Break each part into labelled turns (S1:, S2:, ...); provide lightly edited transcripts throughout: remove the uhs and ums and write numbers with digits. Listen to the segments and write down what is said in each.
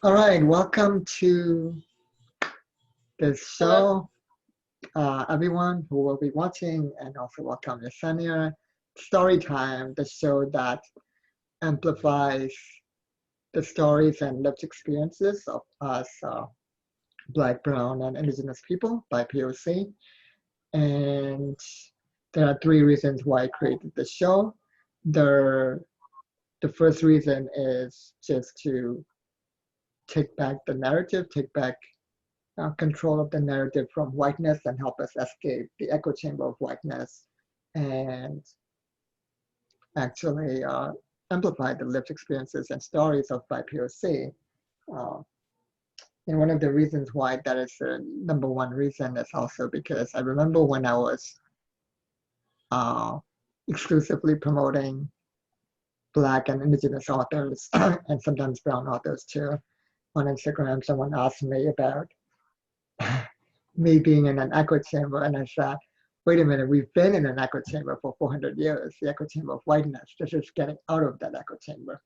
S1: All right, welcome to the
S2: Hello.
S1: show, everyone who will be watching, and also welcome Jessennya. Story Time, the show that amplifies the stories and lived experiences of us, Black, Brown, and Indigenous people by POC. And there are three reasons why I created the show. The, the first reason is just to take back the narrative, take back control of the narrative from whiteness and help us escape the echo chamber of whiteness and actually amplify the lived experiences and stories of BIPOC. Uh, and one of the reasons why that is the number one reason is also because I remember when I was uh, exclusively promoting Black and Indigenous authors and sometimes Brown authors too on Instagram, someone asked me about me being in an echo chamber, and I said, wait a minute, we've been in an echo chamber for 400 years, the echo chamber of whiteness. This is getting out of that echo chamber.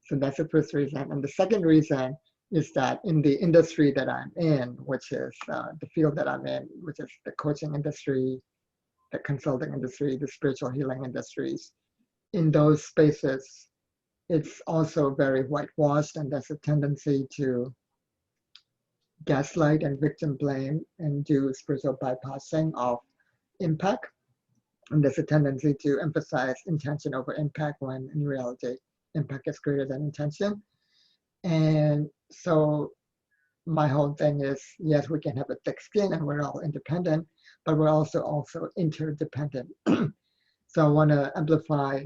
S1: So that's the first reason. And the second reason is that in the industry that I'm in, which is the field that I'm in, which is the coaching industry, the consulting industry, the spiritual healing industries, in those spaces, it's also very whitewashed, and there's a tendency to gaslight and victim blame and do spiritual bypassing of impact. And there's a tendency to emphasize intention over impact when in reality, impact is greater than intention. And so my whole thing is, yes, we can have a thick skin and we're all independent, but we're also interdependent. So I want to amplify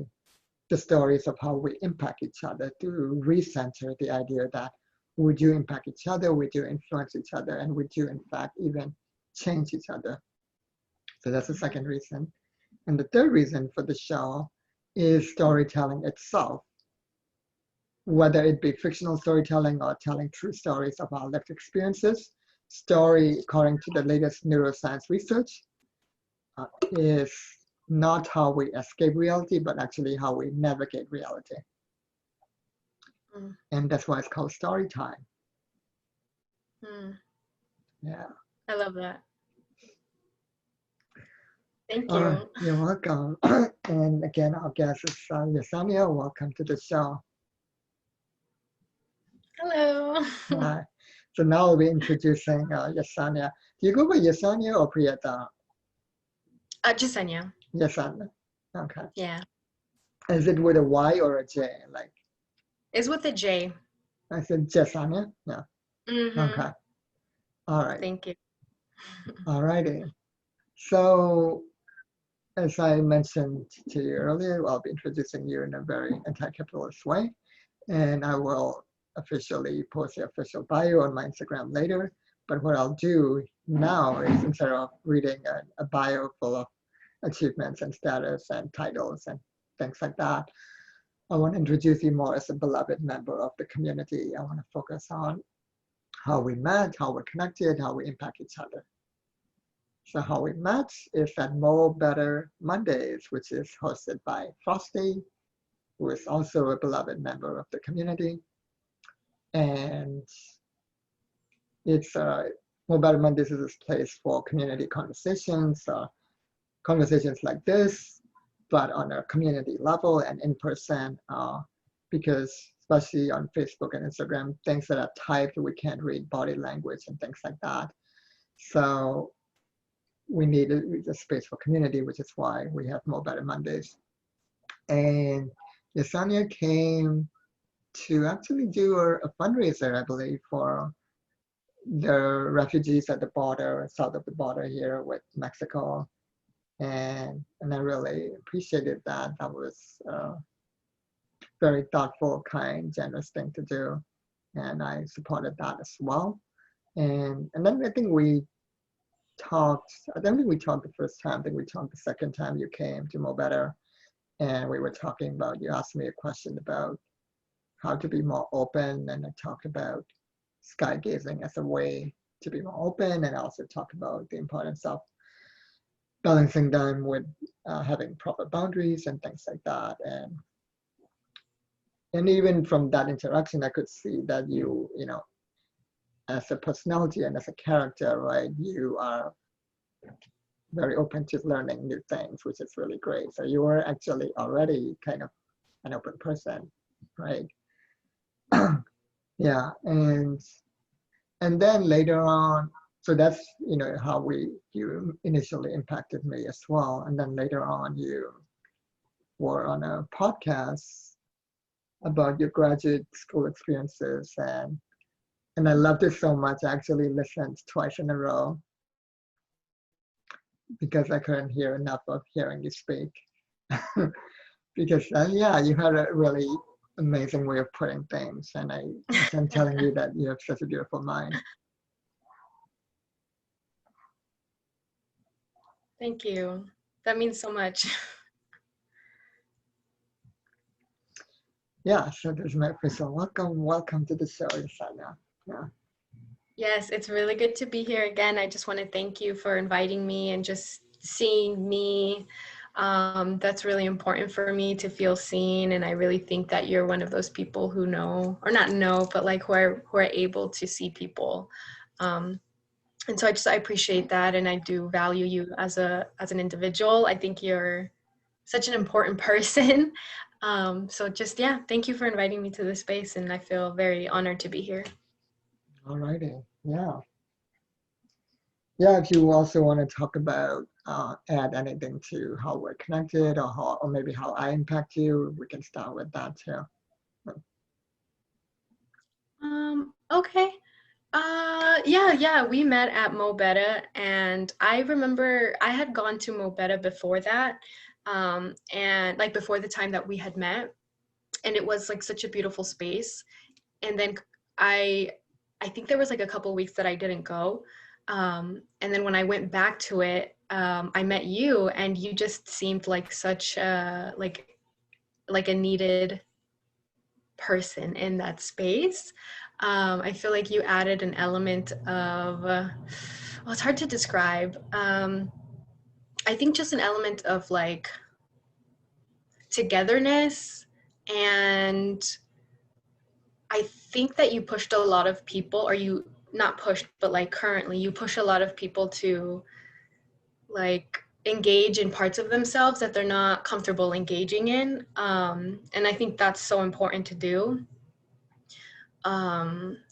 S1: the stories of how we impact each other to recenter the idea that we do impact each other, we do influence each other, and we do in fact even change each other. So that's the second reason. And the third reason for the show is storytelling itself, whether it be fictional storytelling or telling true stories of our lived experiences. Story, according to the latest neuroscience research, is not how we escape reality, but actually how we navigate reality.
S2: Mm.
S1: And that's why it's called story time.
S2: Mm.
S1: Yeah.
S2: I love that. Thank you.
S1: You're welcome. And again, our guest is Jessennya. Welcome to the show.
S2: Hello.
S1: So now we'll be introducing Jessennya. Do you go by Jessennya or Priyata?
S2: Jessenya.
S1: Jessennya. Okay.
S2: Yeah.
S1: Is it with a Y or a J? Like
S2: It's with a J.
S1: I said Jessennya? Yeah.
S2: Mm-hmm.
S1: Okay. All right.
S2: Thank you.
S1: All righty. So as I mentioned to you earlier, I'll be introducing you in a very anti-capitalist way. And I will officially post the official bio on my Instagram later. But what I'll do now is instead of reading a bio full of achievements and status and titles and things like that, I want to introduce you more as a beloved member of the community. I want to focus on how we met, how we're connected, how we impact each other. So how we met is at More Better Mondays, which is hosted by Frosty, who is also a beloved member of the community. And it's More Better Mondays is this place for community conversations, conversations like this, but on a community level and in person, because especially on Facebook and Instagram, things that are typed, we can't read body language and things like that. So we need a space for community, which is why we have More Better Mondays. And Jessennya came to actually do a fundraiser, I believe, for the refugees at the border, south of the border here with Mexico. And I really appreciated that. That was a very thoughtful, kind, generous thing to do. And I supported that as well. And then I think we talked, I don't think we talked the first time, I think we talked the second time you came to More Better. And we were talking about, you asked me a question about how to be more open. And I talked about sky gazing as a way to be more open. And I also talked about the importance of balancing them with having proper boundaries and things like that. and even from that interaction, I could see that you know, as a personality and as a character, right, you are very open to learning new things, which is really great. So you were actually already kind of an open person, right? Yeah, and then later on, so that's, you know, how you initially impacted me as well. And then later on, you were on a podcast about your graduate school experiences, and I loved it so much. I actually listened twice in a row because I couldn't hear enough of hearing you speak. Because yeah, you had a really amazing way of putting things, and I'm telling you that you have such a beautiful mind.
S2: Thank you. That means so much.
S1: Yeah, so this is my official welcome to the show, Jessenya. Yeah.
S2: Yes, it's really good to be here again. I just want to thank you for inviting me and just seeing me. That's really important for me to feel seen. And I really think that you're one of those people who know, or not know, but like who are able to see people. And so I appreciate that, and I do value you as an individual. I think you're such an important person. So just, yeah, thank you for inviting me to this space, and I feel very honored to be here.
S1: All righty. Yeah. Yeah, if you also want to talk about add anything to how we're connected, or maybe how I impact you, we can start with that too.
S2: Okay. Yeah, we met at Mo Betta, and I remember I had gone to Mo Betta before that, and like before the time that we had met, and it was like such a beautiful space. And then I I think there was like a couple weeks that I didn't go, and then when I went back to it, I met you, and you just seemed like such a like a needed person in that space. I feel like you added an element of, well, it's hard to describe. I think just an element of like togetherness. And I think that you pushed a lot of people, or you not pushed, but like currently you push a lot of people to like engage in parts of themselves that they're not comfortable engaging in. And I think that's so important to do.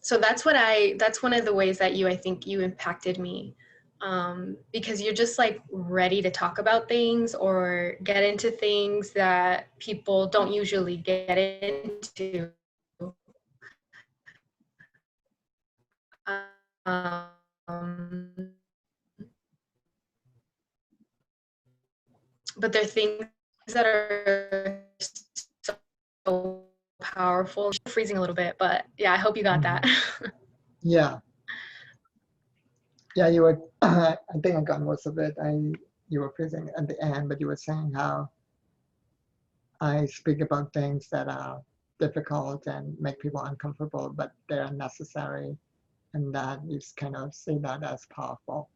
S2: So that's one of the ways that I think you impacted me, because you're just like ready to talk about things or get into things that people don't usually get into. Um, but they're things that are so powerful. I'm freezing a little bit, but yeah, I hope you got that.
S1: Yeah. Yeah, you were, I think I got most of it. You were freezing at the end, but you were saying how I speak about things that are difficult and make people uncomfortable, but they're necessary, and that you kind of see that as powerful.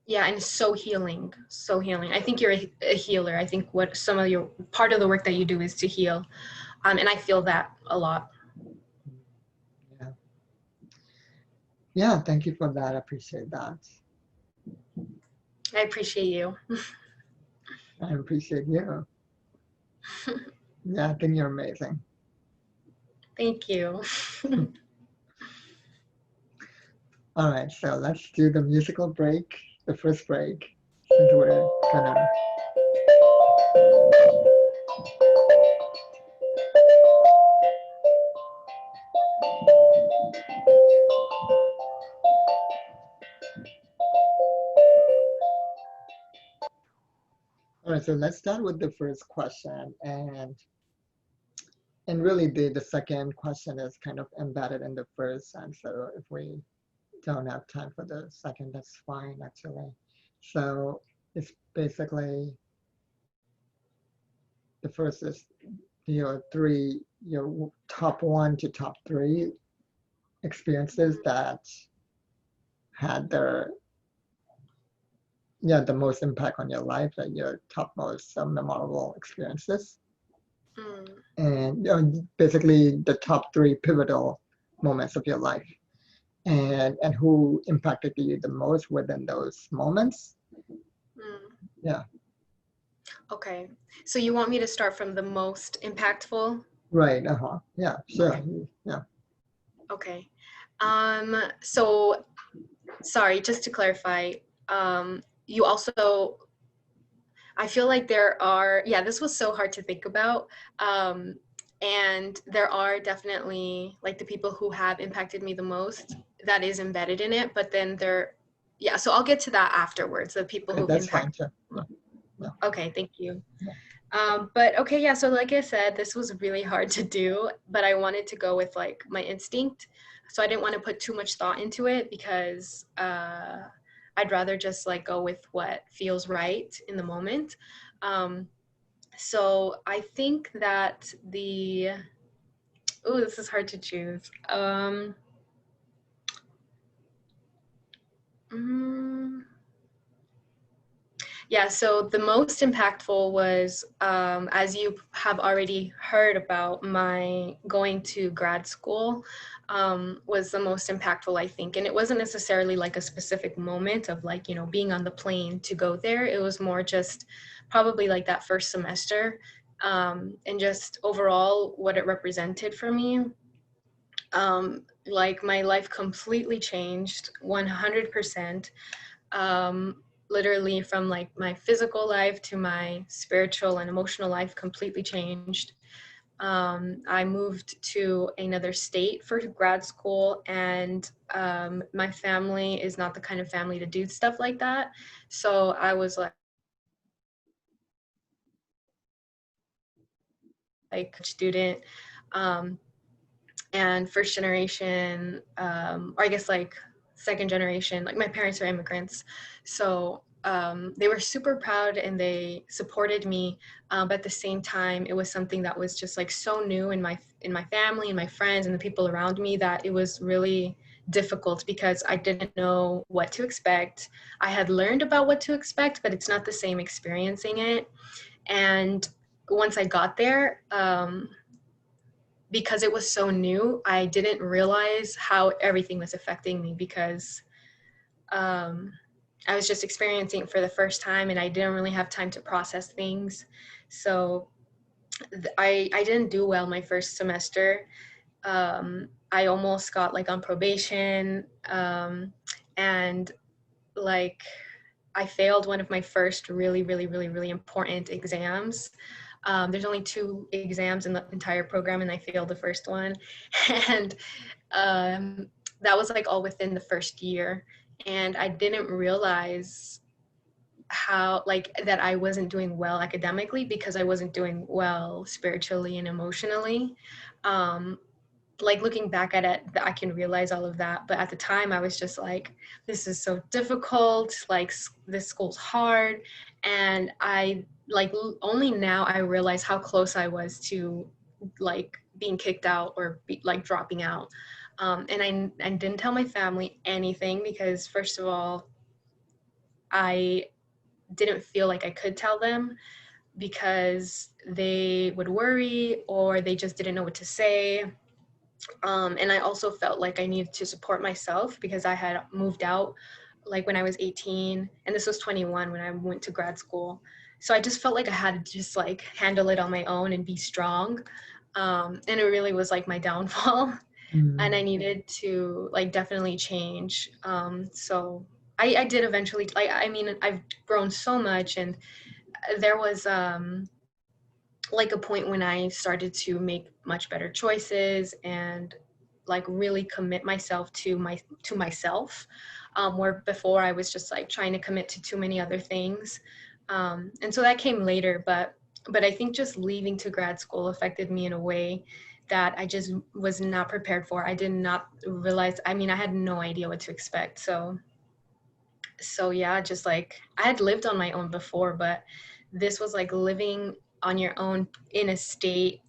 S2: Yeah, and so healing, so healing. I think you're a healer. I think what some of your part of the work that you do is to heal, and I feel that a lot.
S1: Yeah. Yeah, thank you for that. I appreciate that.
S2: I appreciate you.
S1: I appreciate you. Yeah, I think you're amazing.
S2: Thank you.
S1: All right, so let's do the musical break, the first break, since we're kind of. All right, so let's start with the first question, and really the second question is kind of embedded in the first, and so if we don't have time for the second, that's fine actually. So it's basically, the first is your top one to top three experiences that had the most impact on your life, like your top most memorable experiences. and basically the top 3 pivotal moments of your life, and who impacted you the most within those moments.
S2: Mm.
S1: Yeah.
S2: Okay. So you want me to start from the most impactful?
S1: Right. Yeah. Sure.
S2: Okay.
S1: Yeah.
S2: Okay. So sorry, just to clarify, you also, I feel like there are, yeah, this was so hard to think about. And there are definitely like the people who have impacted me the most that is embedded in it, but then yeah, so I'll get to that afterwards, the people who've
S1: That's fine.
S2: impacted.
S1: Sure. Yeah. Yeah.
S2: Okay, thank you.
S1: Yeah.
S2: But okay, yeah, so like I said, this was really hard to do, but I wanted to go with like my instinct. So I didn't want to put too much thought into it because I'd rather just like go with what feels right in the moment. Um, so I think that this is hard to choose. Mm, Yeah, so the most impactful was, as you have already heard about, my going to grad school was the most impactful, I think. And it wasn't necessarily like a specific moment of like, being on the plane to go there. It was more just probably like that first semester and just overall what it represented for me. Like my life completely changed 100%. Literally from like my physical life to my spiritual and emotional life completely changed. I moved to another state for grad school, and my family is not the kind of family to do stuff like that. So I was like student um, and first generation, or I guess like second generation, like my parents are immigrants. So they were super proud and they supported me. But at the same time, it was something that was just like so new in my family and my friends and the people around me that it was really difficult because I didn't know what to expect. I had learned about what to expect, but it's not the same experiencing it. And once I got there, because it was so new, I didn't realize how everything was affecting me because I was just experiencing it for the first time and I didn't really have time to process things. So I didn't do well my first semester. I almost got like on probation and like I failed one of my first really, really, really, really important exams. There's only 2 exams in the entire program, and I failed the first one. And that was like all within the first year. And I didn't realize how, like, that I wasn't doing well academically because I wasn't doing well spiritually and emotionally. Like looking back at it, I can realize all of that. But at the time, I was just like, this is so difficult. Like this school's hard, and I like only now I realize how close I was to like being kicked out or like dropping out. And I didn't tell my family anything because first of all, I didn't feel like I could tell them because they would worry or they just didn't know what to say. And I also felt like I needed to support myself because I had moved out like when I was 18 and this was 21 when I went to grad school. So I just felt like I had to just like handle it on my own and be strong. And it really was like my downfall. And I needed to like definitely change. So I did eventually, like, I mean, I've grown so much and there was like a point when I started to make much better choices and like really commit myself to myself, where before I was just like trying to commit to too many other things, and so that came later. But I think just leaving to grad school affected me in a way that I just was not prepared for. I did not realize. I mean, I had no idea what to expect. So yeah, just like I had lived on my own before, but this was like living on your own in a state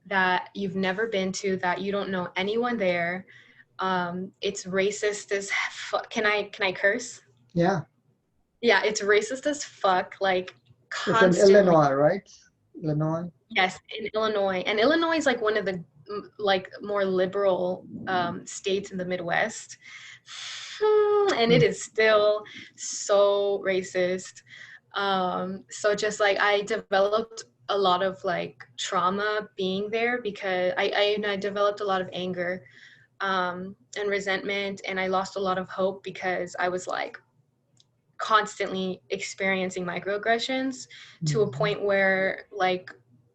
S2: that you've never been to, that you don't know anyone there. It's racist as fuck. Can I curse?
S1: Yeah.
S2: Yeah, it's racist as fuck. Like
S1: It's in
S2: constantly.
S1: Illinois, right? Illinois.
S2: Yes, in Illinois. And Illinois is like one of the like more liberal states in the Midwest. And it
S1: Mm,
S2: is still so racist. So just like I developed a lot of like trauma being there because I developed a lot of anger and resentment, and I lost a lot of hope because I was like constantly experiencing microaggressions to a
S1: mhm,
S2: point where like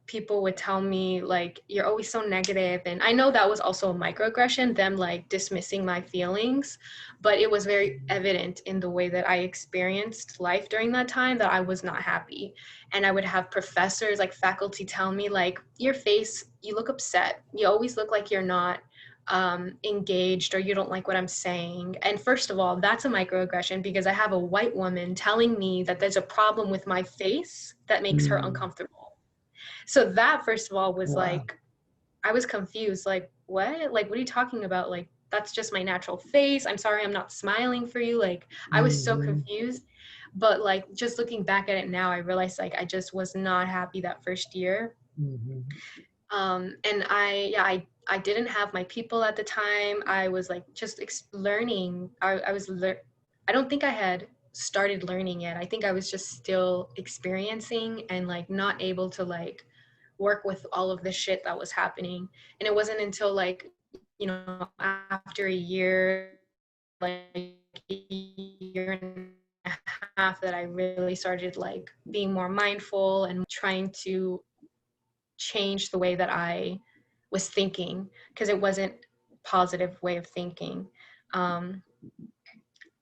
S2: people would tell me like you're always so negative, and I know that was also a microaggression, them like dismissing my feelings, but it was very evident in the way that I experienced life during that time that I was not happy. And I would have professors, like faculty, tell me like your face, you look upset, you always look like you're not engaged, or you don't like what I'm saying. And first of all, that's a microaggression because I have a white woman telling me that there's a problem with my face that makes her
S1: mm.
S2: uncomfortable. So that, first of all, was
S1: Wow.
S2: like, I was confused. Like, what? Like, what are you talking about? Like, that's just my natural face. I'm sorry, I'm not smiling for you. Like, I was so
S1: Mhm,
S2: confused. But like, just looking back at it now, I realized like I just was not happy that first year.
S1: mhm,
S2: And I didn't have my people at the time. I was like just learning. I don't think I had started learning yet. I think I was just still experiencing and like not able to like work with all of the shit that was happening. And it wasn't until like, after a year, like a year and a half, that I really started like being more mindful and trying to change the way that I was thinking, because it wasn't a positive way of thinking. Um,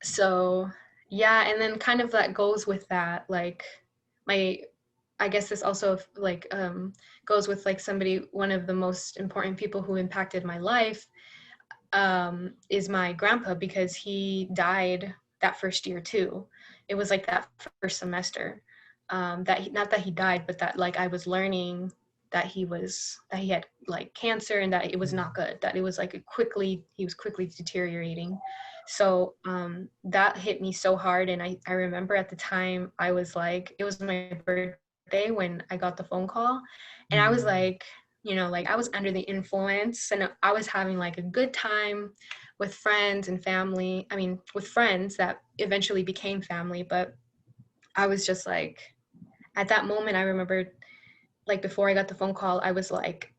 S2: so yeah, and then kind of that goes with that, like my, I guess this also like goes with like somebody, one of the most important people who impacted my life is my grandpa, because he died that first year too. It was like that first semester not that he died, but that like I was learning that he had like cancer, and that it was not good, that it was like he was quickly deteriorating. So that hit me so hard. And I remember at the time I was like, it was my birthday when I got the phone call, and I was
S1: mm,
S2: like, like I was under the influence, and I was having like a good time with friends and family. I mean, with friends that eventually became family, but I was just like, at that moment, I remember like before I got the phone call, I was like,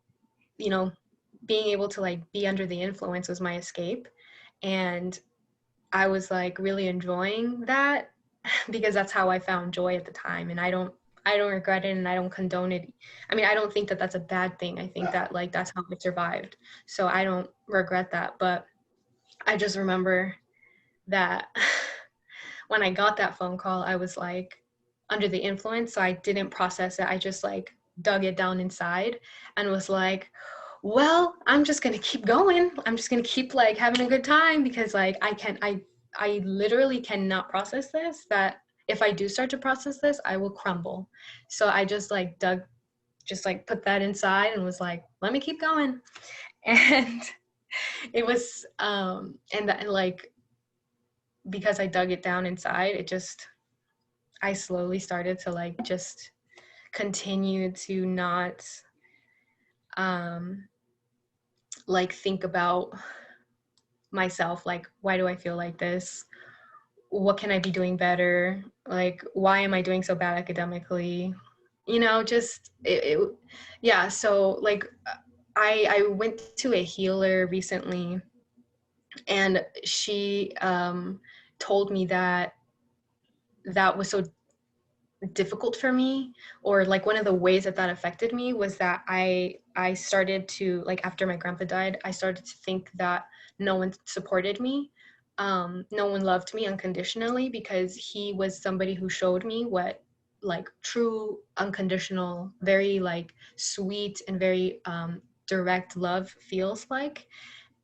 S2: you know, being able to like be under the influence was my escape. And I was like really enjoying that because that's how I found joy at the time. And I don't regret it, and I don't condone it. I mean, I don't think that that's a bad thing. I think that like that's how I survived. So I don't regret that. But I just remember that when I got that phone call, I was like under the influence. So I didn't process it. I just like dug it down inside and was like, well, I'm just going to keep going. I'm just going to keep like having a good time, because like I literally cannot process this, that if I do start to process this, I will crumble. So I just like just like put that inside and was like, let me keep going. And it was, and that, like, because I dug it down inside, I slowly started to like just continue to not, um, like think about myself, like, why do I feel like this? What can I be doing better? Like, why am I doing so bad academically? Just yeah. So like, I went to a healer recently, and she told me that that was so difficult for me, or like one of the ways that that affected me was that I started to, like, after my grandpa died, I started to think that no one supported me, no one loved me unconditionally, because he was somebody who showed me what like true unconditional, very like sweet and very direct love feels like.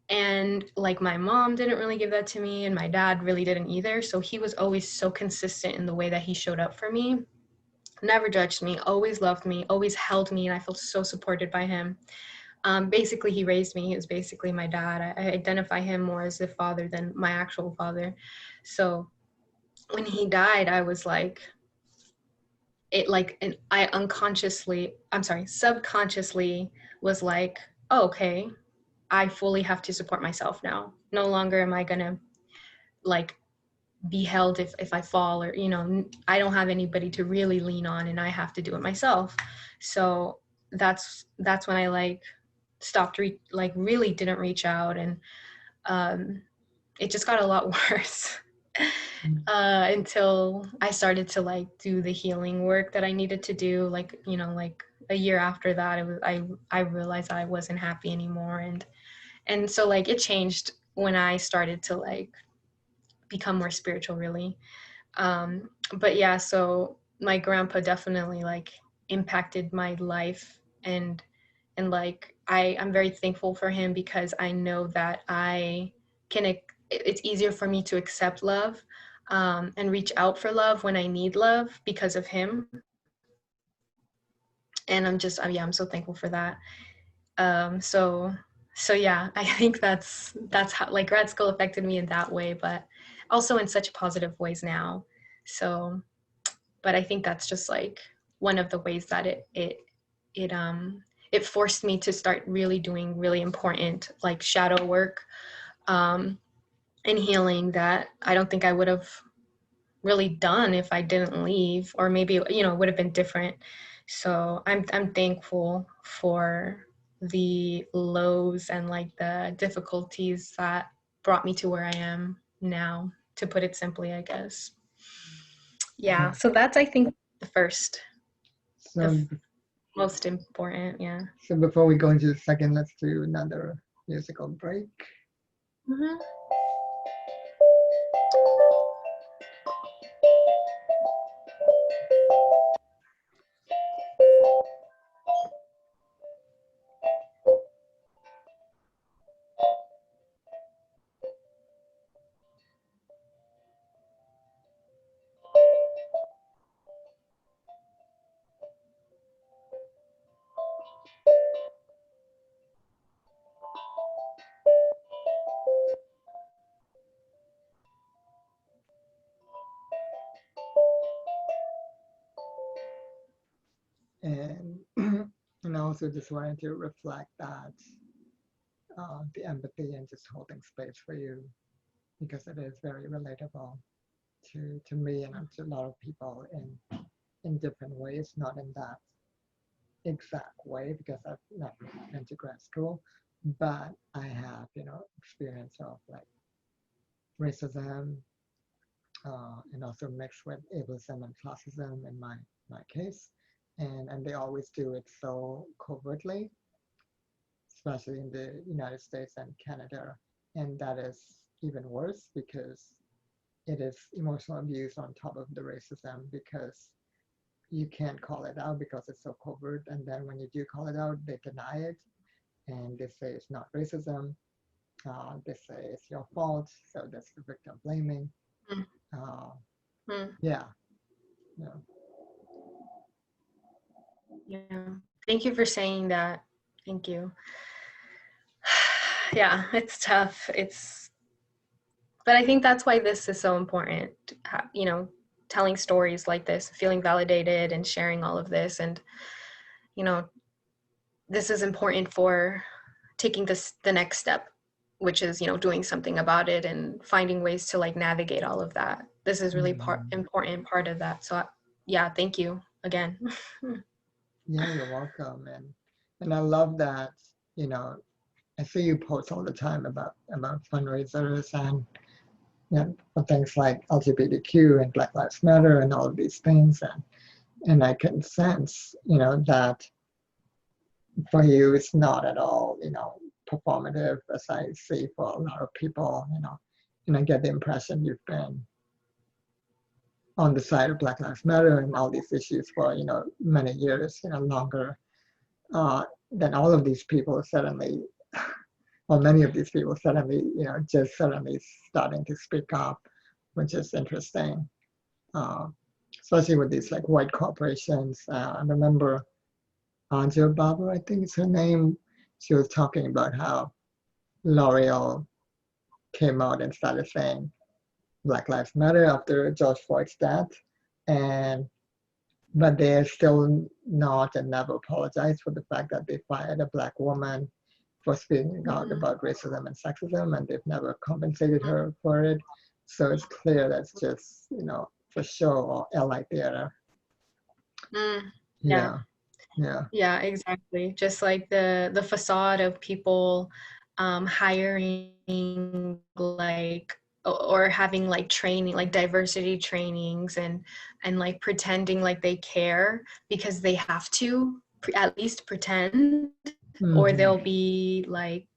S2: And like my mom didn't really give that to me, and my dad really didn't either. So he was always so consistent in the way that he showed up for me, never judged me, always loved me, always held me, and I felt so supported by him. Basically, he raised me. He was basically my dad. I identify him more as a father than my actual father. So when he died, I was like, it like, and I subconsciously was like, oh, okay, I fully have to support myself now. No longer am I gonna like be held if I fall, or, I don't have anybody to really lean on, and I have to do it myself. So that's when I like stopped, like really didn't reach out, and it just got a lot worse. Until I started to like do the healing work that I needed to do. Like, like a year after that, I realized I wasn't happy anymore, and so like it changed when I started to like become more spiritual, really. But yeah, so my grandpa definitely like impacted my life, and like I'm very thankful for him, because I know that it's easier for me to accept love, and reach out for love when I need love because of him. And I'm so thankful for that. So yeah, I think that's how like grad school affected me in that way, but also in such positive ways now. So, but I think that's just like one of the ways that it it forced me to start really doing really important like shadow work, and healing that I don't think I would have really done if I didn't leave, or maybe it would have been different. So I'm thankful for the lows and like the difficulties that brought me to where I am now, to put it simply, I guess. Yeah, so that's, I think, the first, the
S1: So,
S2: most important. Yeah.
S1: so before we go into the second, let's do another musical break.
S2: Mm-hmm.
S1: And and I also just wanted to reflect that the empathy and just holding space for you, because it is very relatable to me and to a lot of people in different ways, not in that exact way because I've not been to grad school, but I have, experience of like racism, and also mixed with ableism and classism in my case. And they always do it so covertly, especially in the United States and Canada. And that is even worse because it is emotional abuse on top of the racism, because you can't call it out because it's so covert. And then when you do call it out, they deny it and they say it's not racism. They say it's your fault. So that's the victim blaming. Uh,
S2: Mm-hmm.
S1: yeah, yeah.
S2: Yeah. Thank you for saying that. Thank you. Yeah, it's tough. But I think that's why this is so important. Telling stories like this, feeling validated, and sharing all of this, and this is important for taking the next step, which is doing something about it and finding ways to like navigate all of that. This is really important part of that. So yeah, thank you again.
S1: Yeah, you're welcome. And I love that, I see you post all the time about fundraisers and for things like LGBTQ and Black Lives Matter and all of these things. And I can sense, that for you it's not at all, performative, as I see for a lot of people, and I get the impression you've been on the side of Black Lives Matter and all these issues for, many years, longer than all of these people suddenly, or many of these people suddenly, just suddenly starting to speak up, which is interesting, uh, especially with these like white corporations. I remember Anja Barber, I think is her name. She was talking about how L'Oreal came out and started saying Black Lives Matter after George Floyd's death, and but they still not and never apologize for the fact that they fired a Black woman for speaking out about racism and sexism, and they've never compensated her for it. So it's clear that's just, for show or LI theater.
S2: Mm, yeah.
S1: Yeah, yeah,
S2: Yeah, exactly. Just like the facade of people hiring like or having like training, like diversity trainings and like pretending like they care because they have to at least pretend or
S1: hmm,
S2: they'll be like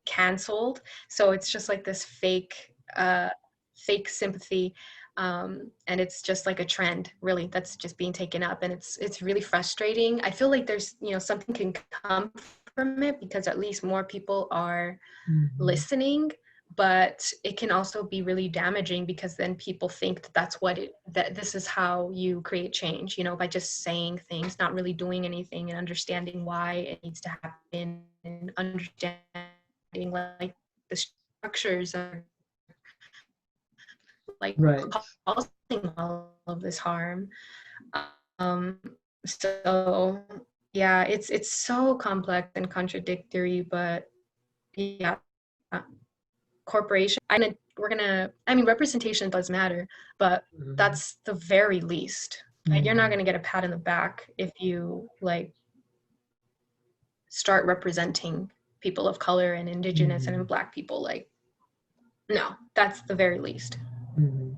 S2: canceled. So it's just like this fake sympathy, and it's just like a trend really that's just being taken up, and it's really frustrating. I feel like there's something can come from it because at least more people are
S1: hmm,
S2: listening, but it can also be really damaging because then people think that this is how you create change, by just saying things, not really doing anything and understanding why it needs to happen and understanding like the structures are like
S1: right.
S2: causing all of this harm. Um, so yeah, it's so complex and contradictory, but yeah, corporation. I mean, representation does matter, but
S1: Mhm,
S2: that's the very least. You're not
S1: mhm,
S2: gonna get a pat on the back if you like start representing people of color and indigenous and
S1: mhm,
S2: Black people. Like, no, that's the very least.
S1: mhm.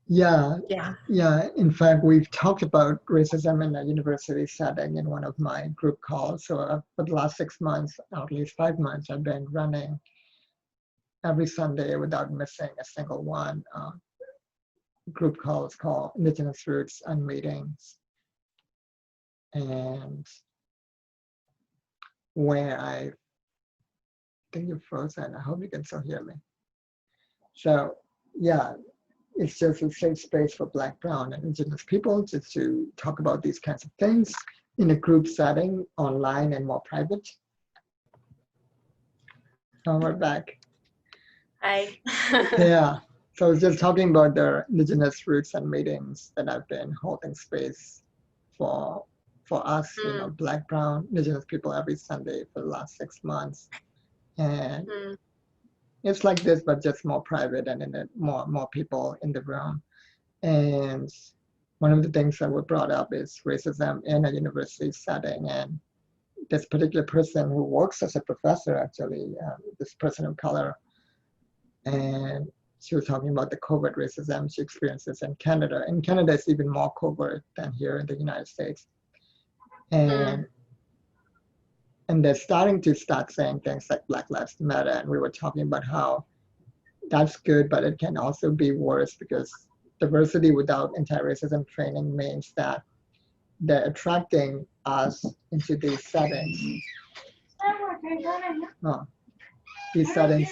S1: Yeah,
S2: Yeah.
S1: yeah. In fact, we've talked about racism in a university setting in one of my group calls. So for the last 6 months, or at least 5 months, I've been running every Sunday without missing a single one. Group calls called Indigenous Roots and Meetings, and where I think you're frozen. I hope you can still hear me. So yeah, it's just a safe space for Black, Brown, and Indigenous people just to talk about these kinds of things in a group setting, online and more private. We're back.
S2: Hi.
S1: Yeah. So I was just talking about the Indigenous roots and meetings that I've been holding space for for us,
S2: Mm,
S1: Black, Brown, Indigenous people every Sunday for the last 6 months. And
S2: mm,
S1: it's like this, but just more private and in more people in the room. And one of the things that were brought up is racism in a university setting. And this particular person who works as a professor, actually, this person of color, and she was talking about the covert racism she experiences in Canada. In Canada, it's even more covert than here in the United States.
S2: mm,
S1: And they're starting to saying things like Black Lives Matter. And we were talking about how that's good, but it can also be worse because diversity without anti-racism training means that they're attracting us into these settings. Uh, these settings,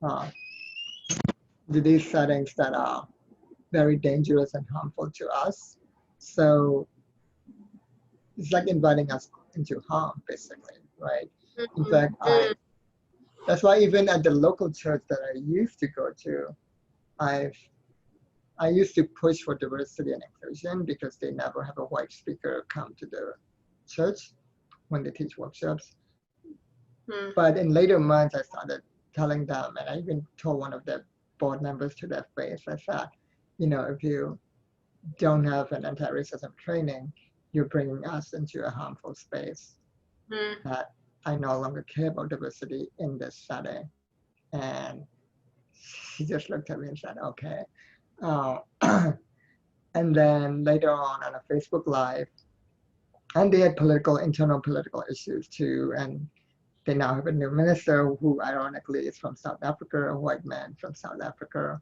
S1: uh, these settings that are very dangerous and harmful to us. So it's like inviting us into harm, basically, right? In
S2: mm,
S1: fact,
S2: mm,
S1: that's why even at the local church that I used to go to, I've I used to push for diversity and inclusion because they never have a white speaker come to the church when they teach workshops.
S2: mm,
S1: But in later months, I started telling them, and I even told one of the board members to their face, I said, if you don't have an anti-racism training, you're bringing us into a harmful space
S2: mm,
S1: that I no longer care about diversity in this setting. And she just looked at me and said, okay. Uh, and then later on a Facebook Live, and they had internal political issues too. And they now have a new minister who ironically is from South Africa, a white man from South Africa.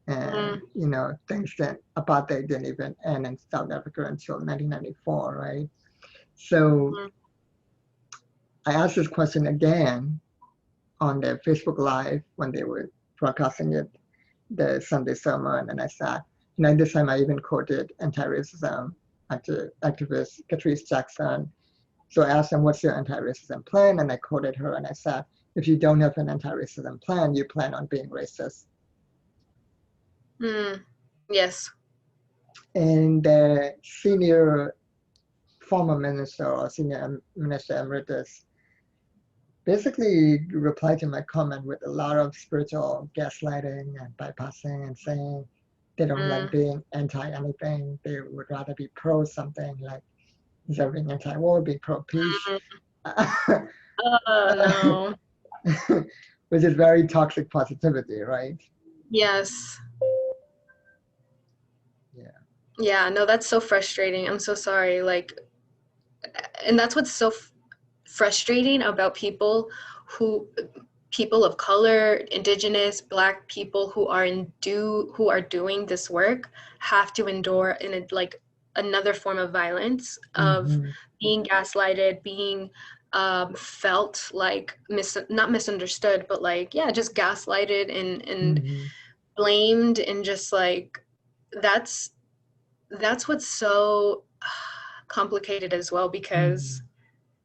S1: And,
S2: mm,
S1: things that apartheid didn't even end in South Africa until 1994, right? So
S2: mm,
S1: I asked this question again on their Facebook Live when they were broadcasting it, the Sunday sermon, and I said, this time I even quoted anti-racism activist Catrice Jackson. So I asked them, what's your anti-racism plan? And I quoted her and I said, if you don't have an anti-racism plan, you plan on being racist.
S2: mm. Yes.
S1: And the senior former minister or senior minister emeritus basically replied to my comment with a lot of spiritual gaslighting and bypassing and saying they don't like
S2: Mm.
S1: being anti anything. They would rather be pro something, like instead of being anti-war, be pro peace.
S2: Oh no.
S1: Which is very toxic positivity, right?
S2: Yes.
S1: Yeah.
S2: Yeah, no, that's so frustrating. I'm so sorry. Like, and that's what's so frustrating about people of color, indigenous, black people who are doing this work have to endure in a, like another form of violence of
S1: Mm-hmm.
S2: being gaslighted, being felt like not misunderstood, but like, yeah, just gaslighted and
S1: Mm-hmm.
S2: blamed, and just like that's what's so complicated as well,
S1: Mm-hmm.
S2: because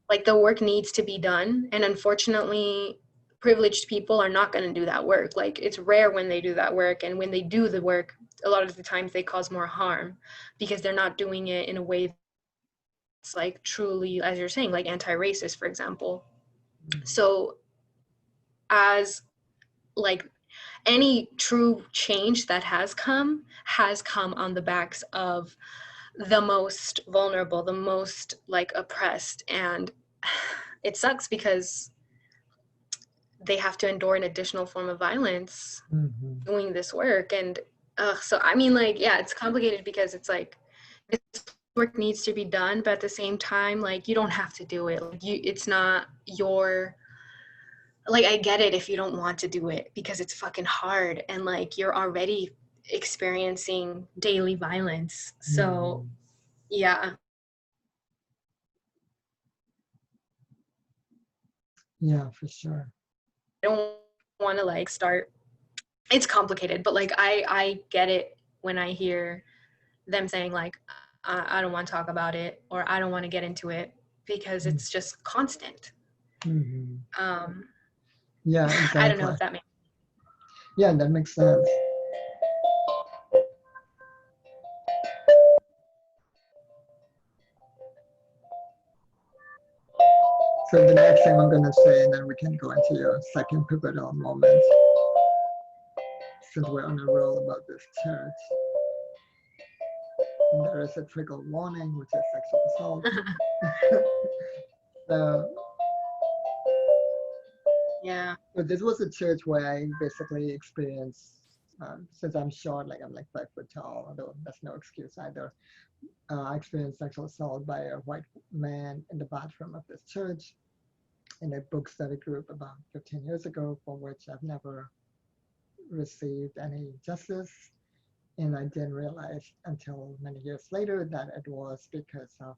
S2: like the work needs to be done, and unfortunately privileged people are not going to do that work. Like it's rare when they do that work, and when they do the work, a lot of the times they cause more harm because they're not doing it in a way that's like truly, as you're saying, like anti-racist, for example. So as like any true change that has come on the backs of the most vulnerable, the most like oppressed, and it sucks because they have to endure an additional form of violence
S1: Mm-hmm.
S2: doing this work. And so I mean, like, yeah, it's complicated because it's like this work needs to be done, but at the same time, like, you don't have to do it. Like, it's not your, like, I get it if you don't want to do it because it's fucking hard, and like you're already experiencing daily violence. So
S1: Mm-hmm.
S2: yeah.
S1: Yeah, for sure.
S2: I don't want to like start, it's complicated, but like I get it when I hear them saying like I don't want to talk about it, or I don't want to get into it, because it's just constant.
S1: Mm-hmm.
S2: um
S1: Yeah,
S2: I don't know
S1: exactly.
S2: if that makes
S1: Yeah, that makes sense. So the next thing I'm gonna say, and then we can go into your second pivotal moment, since we're on a roll about this church. And there is a trigger warning, which is sexual assault. So,
S2: yeah.
S1: so this was a church where I basically experienced, since I'm short, like I'm like 5 foot tall, although that's no excuse either. I experienced sexual assault by a white man in the bathroom of this church in a book study group about 15 years ago, for which I've never received any justice. And I didn't realize until many years later that it was because of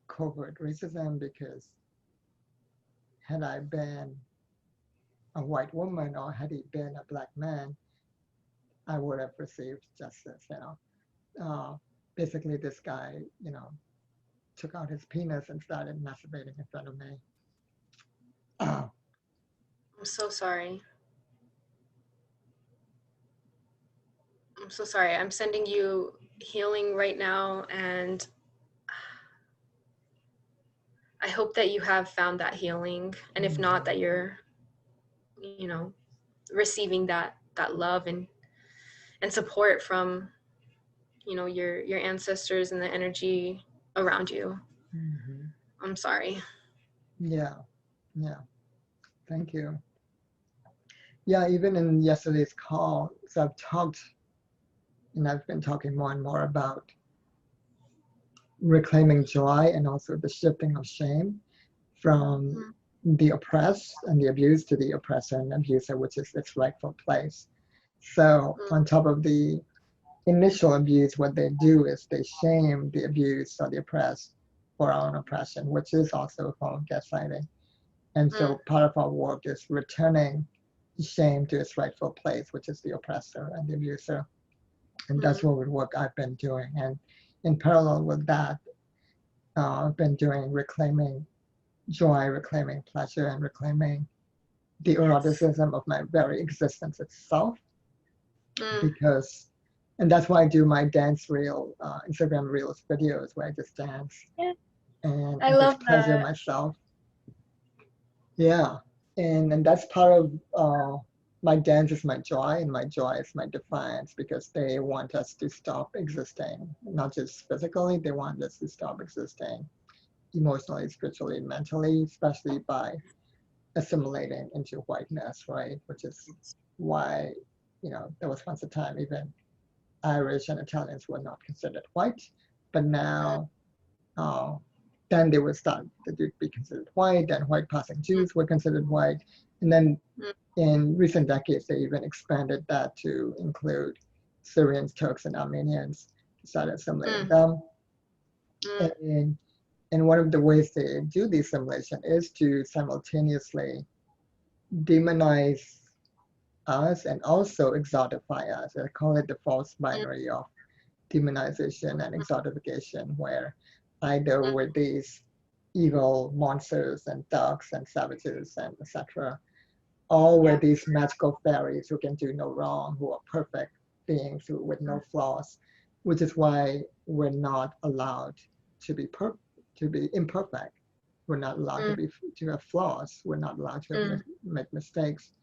S1: covert racism, because had I been a white woman or had he been a black man, I would have received justice, you know. Uh, Basically, this guy, you know, took out his penis and started masturbating in front of me. Uh,
S2: I'm so sorry. I'm so sorry. I'm sending you healing right now, and I hope that you have found that healing, and if not, that you're, you know, receiving that love and support from, you know, your ancestors and the energy around you.
S1: mhm.
S2: I'm sorry.
S1: Yeah, yeah, thank you. Yeah, even in yesterday's call, so I've talked and I've been talking more and more about reclaiming joy and also the shifting of shame from the oppressed and the abused to the oppressor and abuser, which is its rightful place. So, on top of the initial abuse, what they do is they shame the abused or the oppressed for our own oppression, which is also a form of gaslighting. And so, part of our work is returning shame to its rightful place, which is the oppressor and the abuser. And that's what work I've been doing. And in parallel with that, I've been doing reclaiming joy, reclaiming pleasure, and reclaiming the
S2: Yes.
S1: eroticism of my very existence itself.
S2: Mm.
S1: Because And that's why I do my dance reel, Instagram reels videos where I just dance
S2: Yeah,
S1: and,
S2: I
S1: and just
S2: love
S1: pleasure
S2: that.
S1: myself. Yeah, and that's part of my dance is my joy, and my joy is my defiance because they want us to stop existing, not just physically, they want us to stop existing emotionally, spiritually, mentally, especially by assimilating into whiteness, right? Which is why, there was once a time even Irish and Italians were not considered white, but now uh, then they would start to be considered white, then white passing Jews were considered white. And then
S2: Mm,
S1: in recent decades, they even expanded that to include Syrians, Turks, and Armenians to start assimilating
S2: mm,
S1: them.
S2: mm,
S1: And, and one of the ways they do the assimilation is to simultaneously demonize us and also exotify us. I call it the false
S2: mm,
S1: binary of demonization and exotification, where either
S2: mm.
S1: we're these evil monsters and thugs and savages and etc., or we're
S2: Yeah.
S1: these magical fairies who can do no wrong, who are perfect beings with no flaws, which is why we're not allowed to be to be imperfect. We're not allowed
S2: Mm,
S1: to have flaws. We're not allowed to
S2: mm,
S1: make mistakes.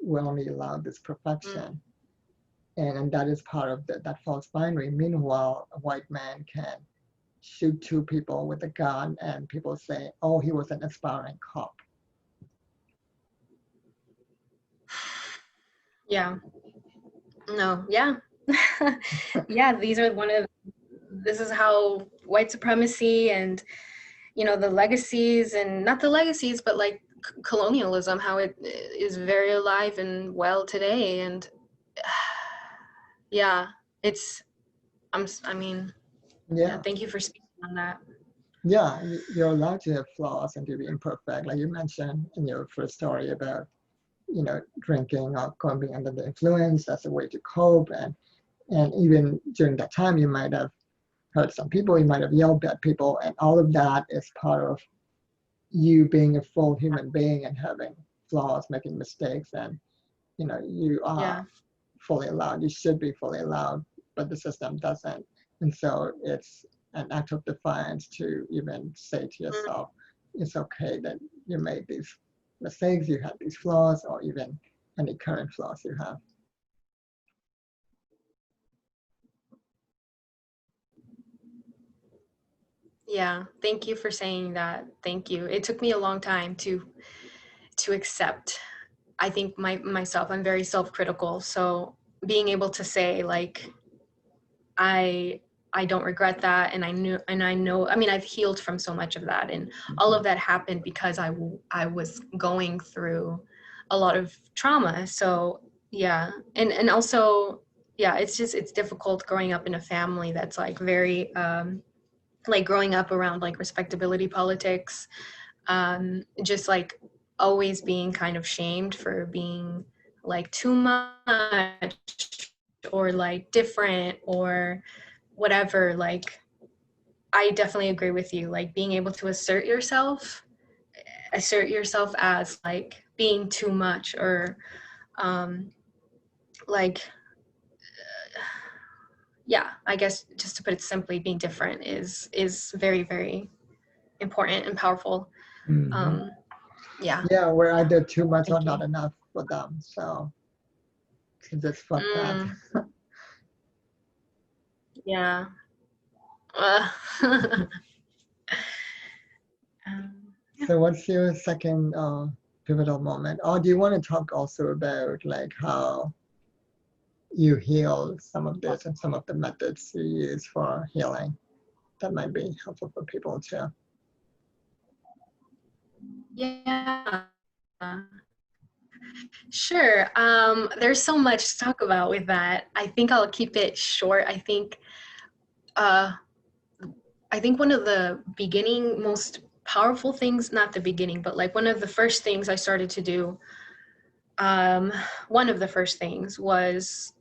S1: We're only allowed this
S2: mm.
S1: perfection. And that is part of that false binary. Meanwhile, a white man can shoot two people with a gun, and people say, "Oh, he was an aspiring cop."
S2: Yeah. No. Yeah. Yeah. These are one of. This is how white supremacy and the legacies, and not the legacies, but like colonialism, how it is very alive and well today. And yeah, it's. I mean, yeah.
S1: Yeah,
S2: Thank you for speaking on that.
S1: yeah, you're allowed to have flaws and to be imperfect, like you mentioned in your first story about drinking or being under the influence as a way to cope, and even during that time you might have hurt some people, you might have yelled at people, and all of that is part of you being a full human being and having flaws, making mistakes, and you are
S2: Yeah.
S1: fully allowed. You should be fully allowed, but the system doesn't. And so it's an act of defiance to even say to
S2: Mm,
S1: yourself, it's okay that you made these mistakes, you had these flaws, or even any current flaws you have.
S2: yeah. Thank you for saying that. Thank you. It took me a long time to accept. I think myself. I'm very self-critical. So being able to say like I I don't regret that, and I know, I mean, I've healed from so much of that, and all of that happened because I was going through a lot of trauma. So yeah, and also yeah, it's difficult growing up in a family that's like very like growing up around like respectability politics, just like always being kind of shamed for being like too much or like different or whatever. Like I definitely agree with you, like being able to assert yourself as like being too much, or um like yeah, I guess just to put it simply, being different is very, very important and powerful.
S1: Mhm.
S2: um yeah.
S1: Yeah, we're either too much or
S2: Thank you.
S1: not enough for them. So just fuck that.
S2: Mm, yeah. uh, um, yeah.
S1: So what's your second pivotal moment? Or do you want to talk also about like how you heal some of this and some of the methods you use for healing? That might be helpful for people too.
S2: Yeah. Sure. There's so much to talk about with that. I think I'll keep it short. Uh, I think one of the beginning most powerful things, not the beginning, but like one of the first things I started to do, um, one of the first things was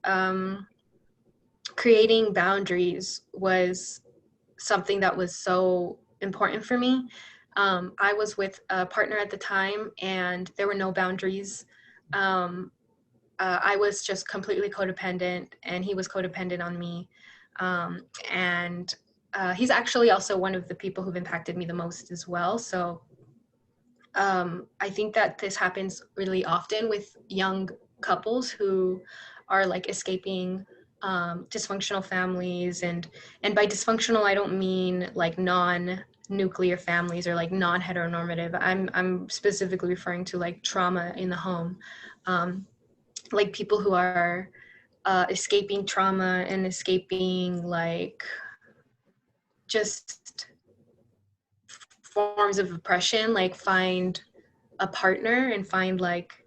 S2: creating boundaries was something that was so important for me. I was with a partner at the time, and there were no boundaries. Um, I was just completely codependent, and he was codependent on me. And he's actually also one of the people who've impacted me the most as well. So I think that this happens really often with young couples who are like escaping dysfunctional families, and by dysfunctional I don't mean like non-nuclear families or like non-heteronormative. I'm specifically referring to like trauma in the home, like people who are escaping trauma and escaping like just forms of oppression, like find a partner and find like,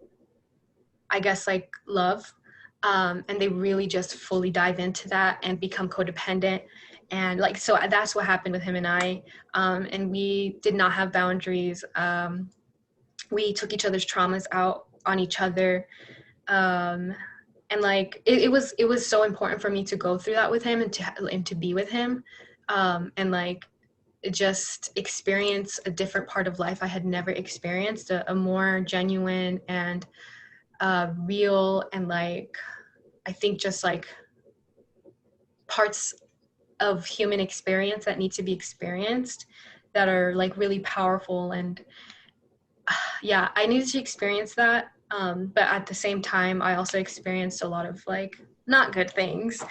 S2: I guess, like love. And they really just fully dive into that and become codependent. And like, so that's what happened with him and I. And we did not have boundaries. We took each other's traumas out on each other. And like, it was so important for me to go through that with him, and to be with him. And like, just experience a different part of life I had never experienced, a more genuine and real, and like, I think just like parts of human experience that need to be experienced, that are like really powerful. And yeah, I needed to experience that. But at the same time, I also experienced a lot of like not good things.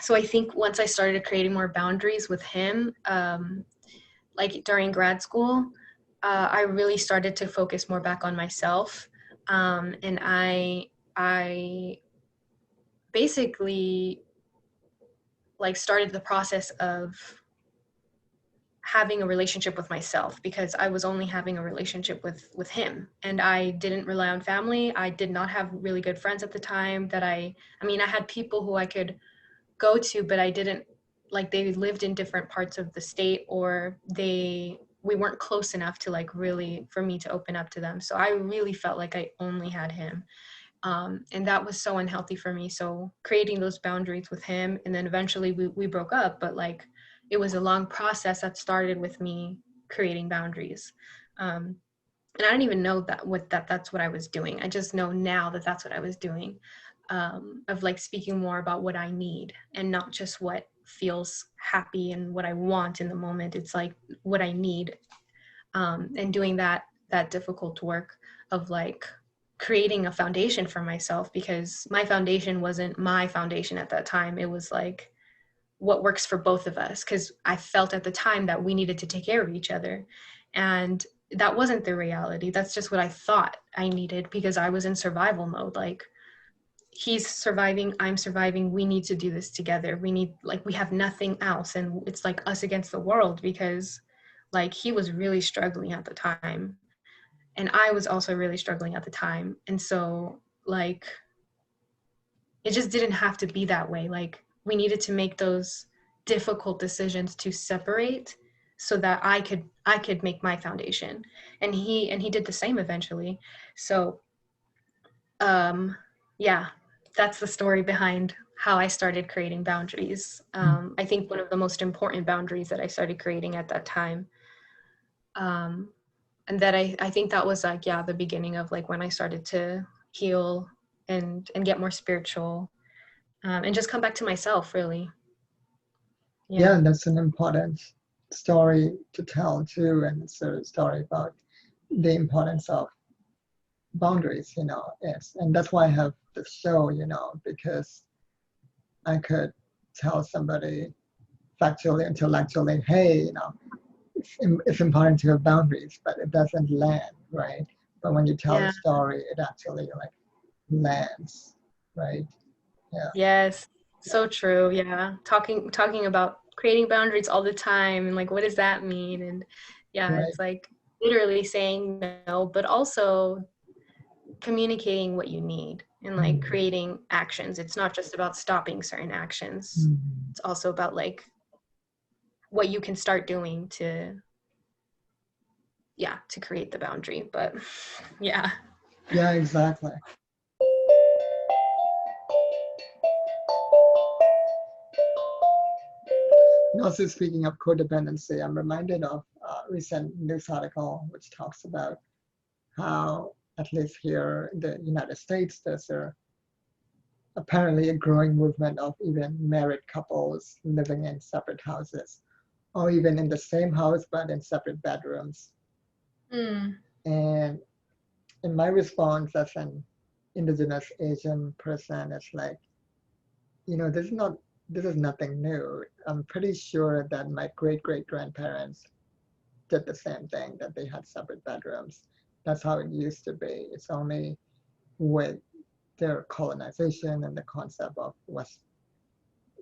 S2: So I think once I started creating more boundaries with him, like during grad school, I really started to focus more back on myself. And I basically like started the process of having a relationship with myself, because I was only having a relationship with him, and I didn't rely on family. I did not have really good friends at the time that I mean, I had people who I could go to, but I didn't, like, they lived in different parts of the state, or we weren't close enough to like really for me to open up to them. So I really felt like I only had him. And that was so unhealthy for me. So creating those boundaries with him, and then eventually we broke up, but like it was a long process that started with me creating boundaries. And I didn't even know that's what I was doing. I just know now that that's what I was doing, of like speaking more about what I need, and not just what feels happy and what I want in the moment. It's like what I need, and doing that difficult work of like creating a foundation for myself, because my foundation wasn't my foundation at that time. It was like what works for both of us, because I felt at the time that we needed to take care of each other, and that wasn't the reality. That's just what I thought I needed, because I was in survival mode. Like, he's surviving, I'm surviving, we need to do this together. We have nothing else, and it's like us against the world, because like he was really struggling at the time, and I was also really struggling at the time. And so like it just didn't have to be that way. Like, we needed to make those difficult decisions to separate, so that I could make my foundation, and he did the same eventually. So yeah, that's the story behind how I started creating boundaries. I think one of the most important boundaries that I started creating at that time, and that I think that was like, yeah, the beginning of like when I started to heal and get more spiritual, and just come back to myself, really.
S1: Yeah, that's an important story to tell too, and it's a story about the importance of boundaries, yes. And that's why I have the show, because I could tell somebody factually, intellectually, hey, it's important to have boundaries, but it doesn't land, right? But when you tell a
S2: Yeah.
S1: story, it actually like lands, right? Yeah.
S2: Yes. So true. Yeah. Talking about creating boundaries all the time, and like, what does that mean? And yeah,
S1: Right.
S2: it's like literally saying no, but also communicating what you need, and like creating actions. It's not just about stopping certain actions.
S1: Mhm.
S2: It's also about like what you can start doing to create the boundary. But yeah.
S1: Yeah, exactly. And also speaking of codependency, I'm reminded of a recent news article which talks about how at least here in the United States, there's apparently a growing movement of even married couples living in separate houses, or even in the same house but in separate bedrooms.
S2: Mm.
S1: And in my response as an indigenous Asian person, it's like, this is nothing new. I'm pretty sure that my great-great-grandparents did the same thing, that they had separate bedrooms. That's how it used to be. It's only with their colonization and the concept of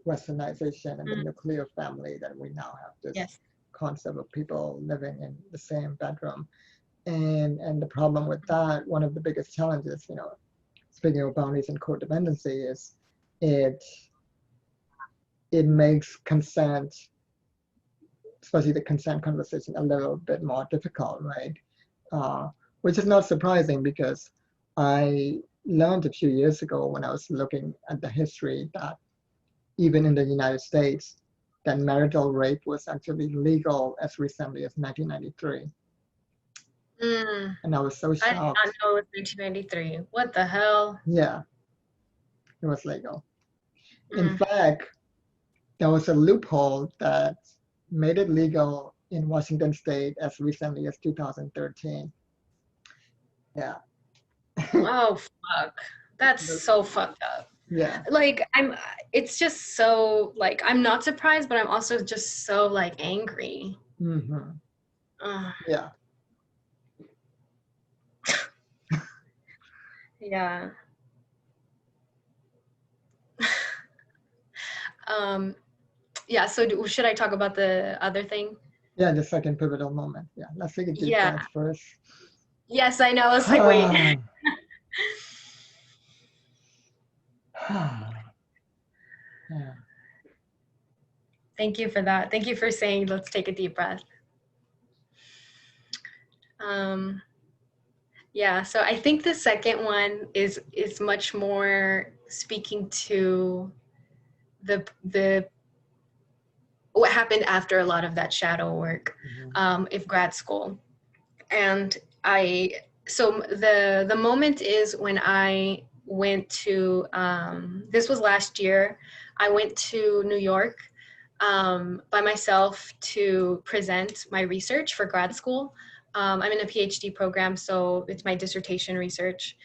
S1: westernization and the
S2: Mm.
S1: nuclear family that we now have this
S2: Yes.
S1: concept of people living in the same bedroom. And the problem with that, one of the biggest challenges, speaking of boundaries and codependency, is it makes consent, especially the consent conversation, a little bit more difficult, right? Which is not surprising because I learned a few years ago when I was looking at the history that even in the United States, that marital rape was actually legal as recently as 1993.
S2: Mm.
S1: And I was so
S2: I did not
S1: shocked.
S2: know it was 1993. What the hell?
S1: Yeah, it was legal. In
S2: Mm.
S1: fact, there was a loophole that made it legal in Washington State as recently as 2013. Yeah.
S2: Oh, fuck. That's so fucked up.
S1: Yeah.
S2: Like, it's just so, like, I'm not surprised, but I'm also just so, like, angry.
S1: Mm-hmm.
S2: Ugh.
S1: Yeah.
S2: Yeah. Yeah, so should I talk about the other thing?
S1: Yeah, the second pivotal moment. Yeah. Let's take a deep
S2: Yeah.
S1: breath first.
S2: Yes, I know. I was like, wait.
S1: Yeah.
S2: Thank you for that. Thank you for saying, let's take a deep breath. Yeah, so I think the second one is much more speaking to the what happened after a lot of that shadow work, if grad school. And so the moment is when I went to, this was last year, I went to New York by myself to present my research for grad school. I'm in a PhD program, so it's my dissertation research.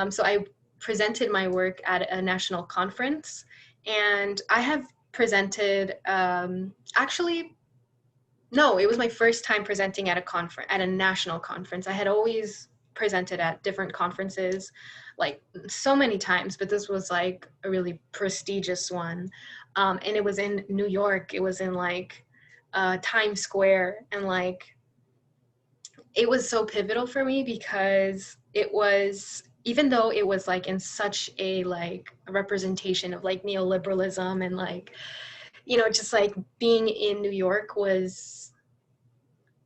S2: So I presented my work at a national conference, and I have presented, actually, no, it was my first time presenting at a national conference. I had always presented at different conferences, like so many times, but this was like a really prestigious one. And it was in New York. It was in like Times Square, and like it was so pivotal for me because it was, even though it was like in such a like representation of like neoliberalism and like, just like being in New York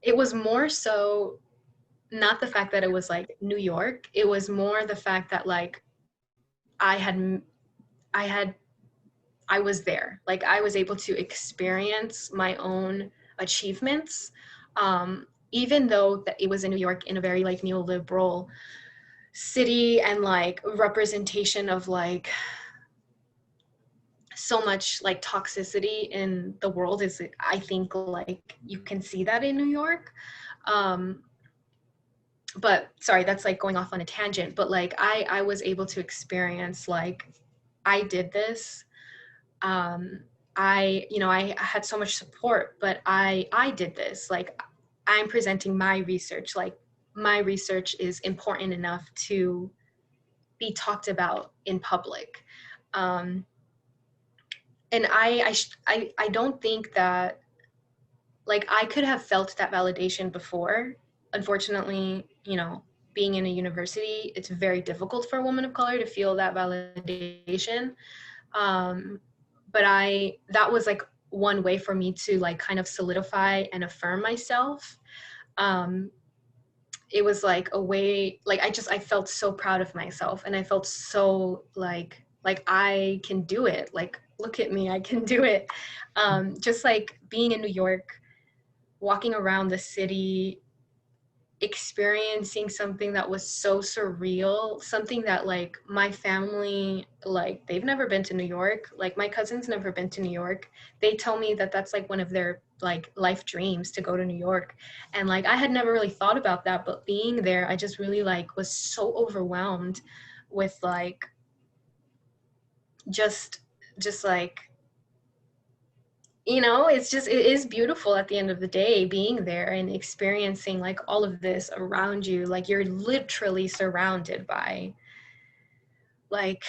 S2: it was more so not the fact that it was like New York. It was more the fact that like I had I was there. Like I was able to experience my own achievements, even though that it was in New York, in a very like neoliberal city, and like representation of like so much like toxicity in the world is, I think, like you can see that in New York. But sorry, that's like going off on a tangent, but like I was able to experience like I did this. I had so much support, but I did this. Like I'm presenting my research. Like my research is important enough to be talked about in public. And I don't think that, like, I could have felt that validation before. Unfortunately, being in a university, it's very difficult for a woman of color to feel that validation. But that was like one way for me to like kind of solidify and affirm myself. It was like a way, like I felt so proud of myself, and I felt so like I can do it. Like, look at me, I can do it. Just like being in New York, walking around the city, experiencing something that was so surreal, something that like my family, like they've never been to New York, like my cousin's never been to New York. They tell me that that's like one of their like life dreams to go to New York, and like I had never really thought about that, but being there I just really like was so overwhelmed with like just like, you know, it's just, it is beautiful at the end of the day being there and experiencing like all of this around you. Like you're literally surrounded by like,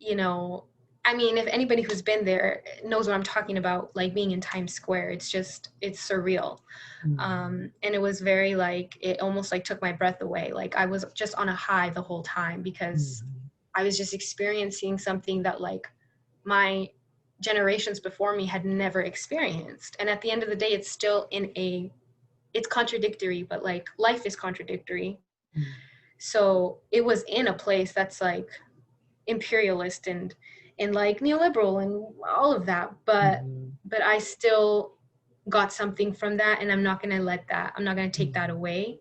S2: you know, I mean, if anybody who's been there knows what I'm talking about, like being in Times Square, it's just, it's surreal. And it was very like, it almost like took my breath away. Like I was just on a high the whole time because I was just experiencing something that like my generations before me had never experienced. And at the end of the day, it's still it's contradictory, but like life is contradictory. So it was in a place that's like imperialist and like neoliberal and all of that, but I still got something from that, and I'm not going to take that away.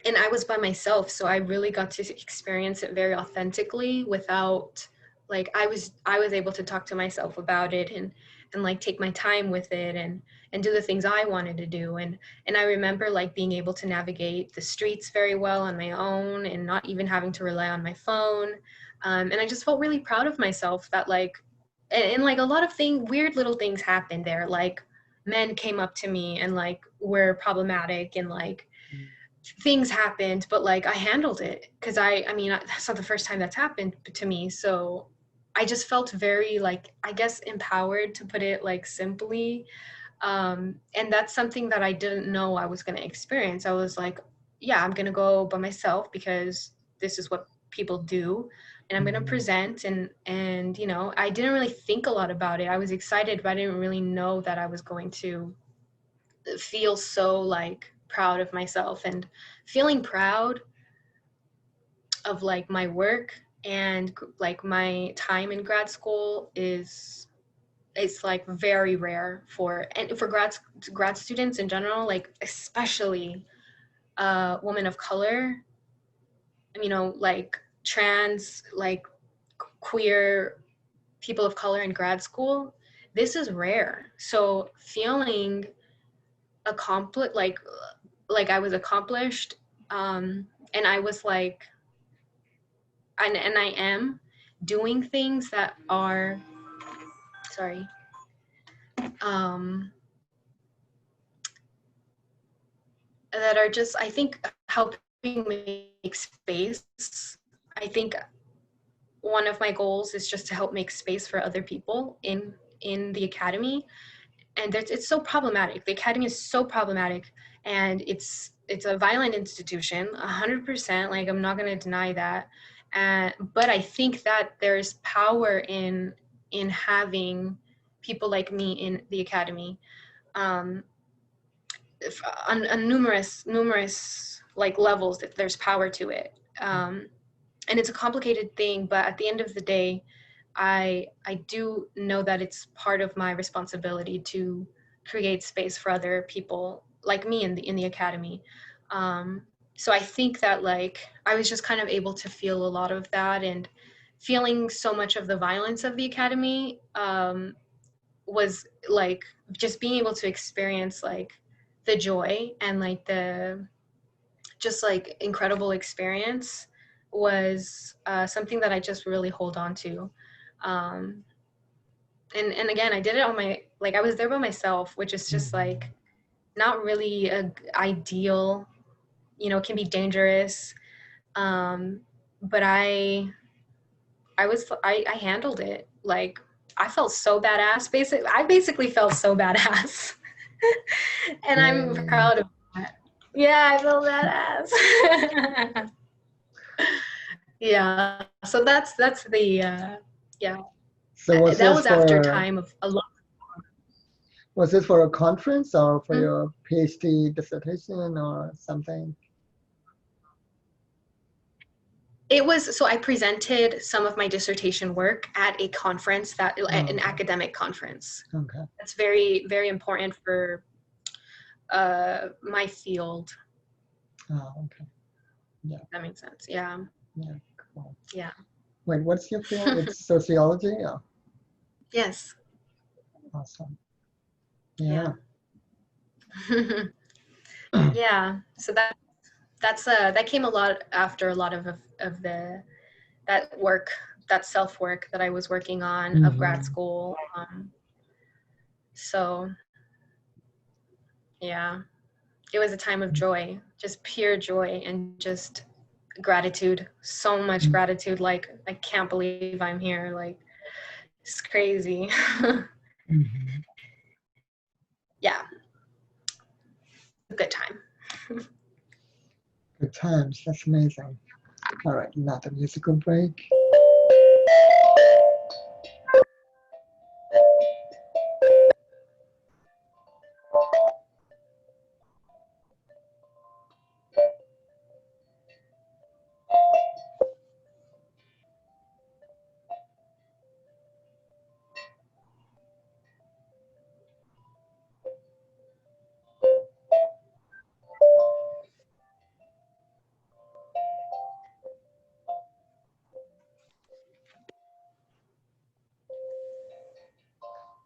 S2: And I was by myself, so I really got to experience it very authentically without like, I was able to talk to myself about it and like take my time with it and do the things I wanted to do. And I remember like being able to navigate the streets very well on my own and not even having to rely on my phone. And I just felt really proud of myself that like, and like a lot of weird little things happened there. Like men came up to me and like were problematic and like, things happened, but like I handled it because I mean, that's not the first time that's happened to me. So I just felt very like, I guess, empowered, to put it like simply. And that's something that I didn't know I was going to experience. I was like, yeah, I'm going to go by myself because this is what people do. And I'm going to present and, you know, I didn't really think a lot about it. I was excited, but I didn't really know that I was going to feel so like proud of myself. And feeling proud of like my work and like my time in grad school is, it's like very rare for grad students in general, like especially women of color, you know, like trans, like queer people of color in grad school. This is rare. So feeling accomplished, like I was accomplished, and I was like, and I am doing things that are, sorry, that are just, I think, helping make space. I think one of my goals is just to help make space for other people in the academy. And it's so problematic. The academy is so problematic, and it's a violent institution, 100%. Like, I'm not going to deny that. But I think that there's power in having people like me in the academy, on numerous like levels. That there's power to it, and it's a complicated thing. But at the end of the day, I do know that it's part of my responsibility to create space for other people like me in the academy. So I think that like I was just kind of able to feel a lot of that, and feeling so much of the violence of the academy was like just being able to experience like the joy and like the just like incredible experience was something that I just really hold on to. And again, I did it on my, like I was there by myself, which is just like not really ideal, you know, it can be dangerous. But I handled it. Like I felt so badass. I basically felt so badass. And I'm proud of that. Yeah, I felt badass. Yeah. So that's the yeah.
S1: So was
S2: That
S1: this
S2: was after
S1: for
S2: time of a lot.
S1: was this for a conference or for your PhD dissertation or something?
S2: It was, so I presented some of my dissertation work at a conference an academic conference.
S1: Okay.
S2: That's very, very important for my field.
S1: Oh, okay. Yeah.
S2: That makes sense. Yeah.
S1: Yeah. Cool.
S2: Yeah.
S1: Wait, what's your field? It's sociology? Oh,
S2: Yes.
S1: awesome. Yeah.
S2: Yeah. So that came a lot after a lot of the that work, that self work that I was working on of grad school. So yeah, it was a time of joy, just pure joy and just gratitude. So much gratitude. Like, I can't believe I'm here. Like, it's crazy. Yeah. A good time.
S1: Good times. That's amazing. All right, another musical break.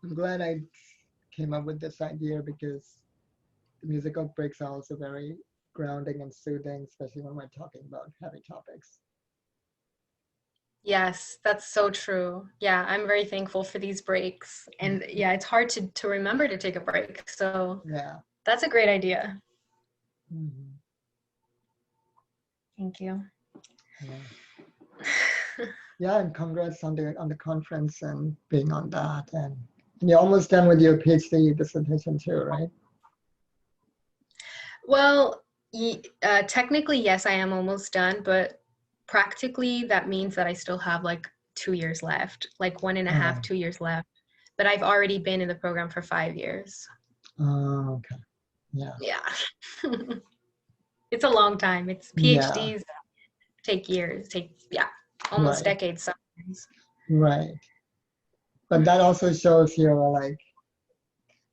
S1: I'm glad I came up with this idea because the musical breaks are also very grounding and soothing, especially when we're talking about heavy topics.
S2: Yes, that's so true. Yeah, I'm very thankful for these breaks. And yeah, it's hard to remember to take a break. So
S1: Yeah.
S2: that's a great idea.
S1: Mm-hmm.
S2: Thank you.
S1: Yeah. Yeah, and congrats on the conference and being on that. And you're almost done with your PhD dissertation too, right?
S2: Well, technically, yes, I am almost done, but practically that means that I still have like 2 years left, like 1.5, 2 years left. But I've already been in the program for 5 years.
S1: Oh, okay. Yeah.
S2: Yeah. It's a long time. It's
S1: Yeah.
S2: PhDs take years, almost
S1: Right.
S2: decades sometimes.
S1: Right. But that also shows your like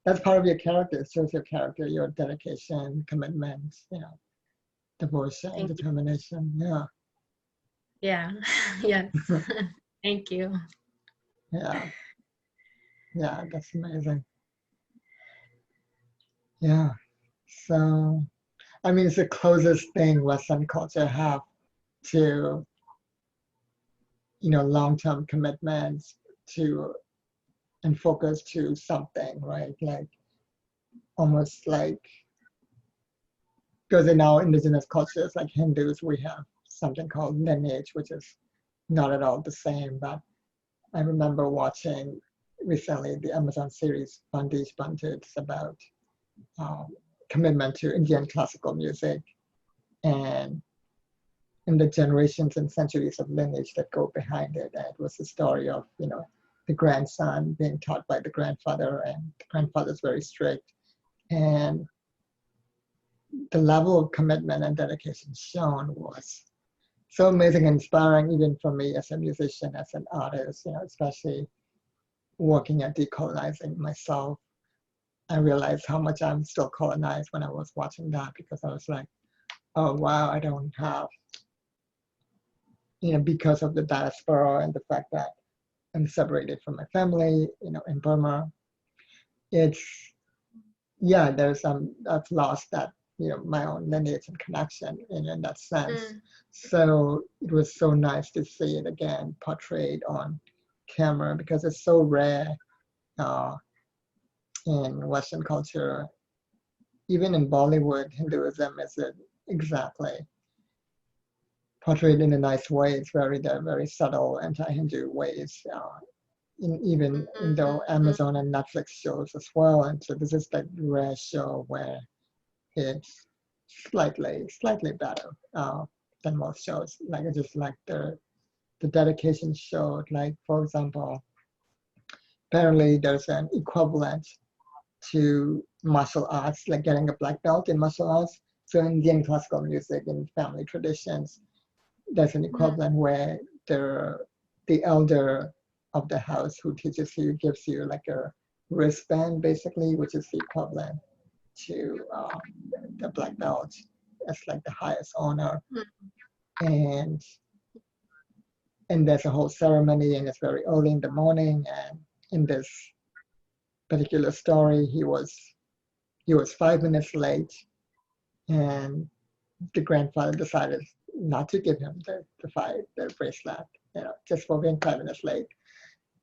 S1: that's part of your character. It shows your character, your dedication, commitment, devotion,
S2: Thank you.
S1: determination. Yeah.
S2: Yeah. Yes. Thank you.
S1: Yeah. Yeah, that's amazing. Yeah. So, I mean, it's the closest thing Western culture have to, long-term commitments to and focus to something, right? Like almost like because in our indigenous cultures, like Hindus, we have something called lineage, which is not at all the same. But I remember watching recently the Amazon series Bandage Bandit. It's about um, commitment to Indian classical music and in the generations and centuries of lineage that go behind it. And it was the story of, the grandson being taught by the grandfather, and the grandfather's very strict. And the level of commitment and dedication shown was so amazing and inspiring, even for me as a musician, as an artist, especially working at decolonizing myself. I realized how much I'm still colonized when I was watching that, because I was like, oh, wow, I don't have, because of the diaspora and the fact that I'm separated from my family, in Burma. It's, yeah, I've lost that, my own lineage and connection in that sense. So it was so nice to see it again portrayed on camera, because it's so rare in Western culture. Even in Bollywood, Hinduism isn't exactly portrayed in a nice way. It's they're very subtle anti-Hindu ways, even in the Amazon and Netflix shows as well. And so this is that rare show where it's slightly better than most shows. Like I just like the dedication showed. Like for example, apparently there's an equivalent to martial arts, like getting a black belt in martial arts. So in Indian classical music and family traditions, there's an equivalent where the elder of the house who teaches you gives you like a wristband, basically, which is the equivalent to the black belt as like the highest honor.
S2: Mm.
S1: And there's a whole ceremony, and it's very early in the morning. And in this particular story, he was 5 minutes late, and the grandfather decided not to give him the bracelet, just for being 5 minutes late.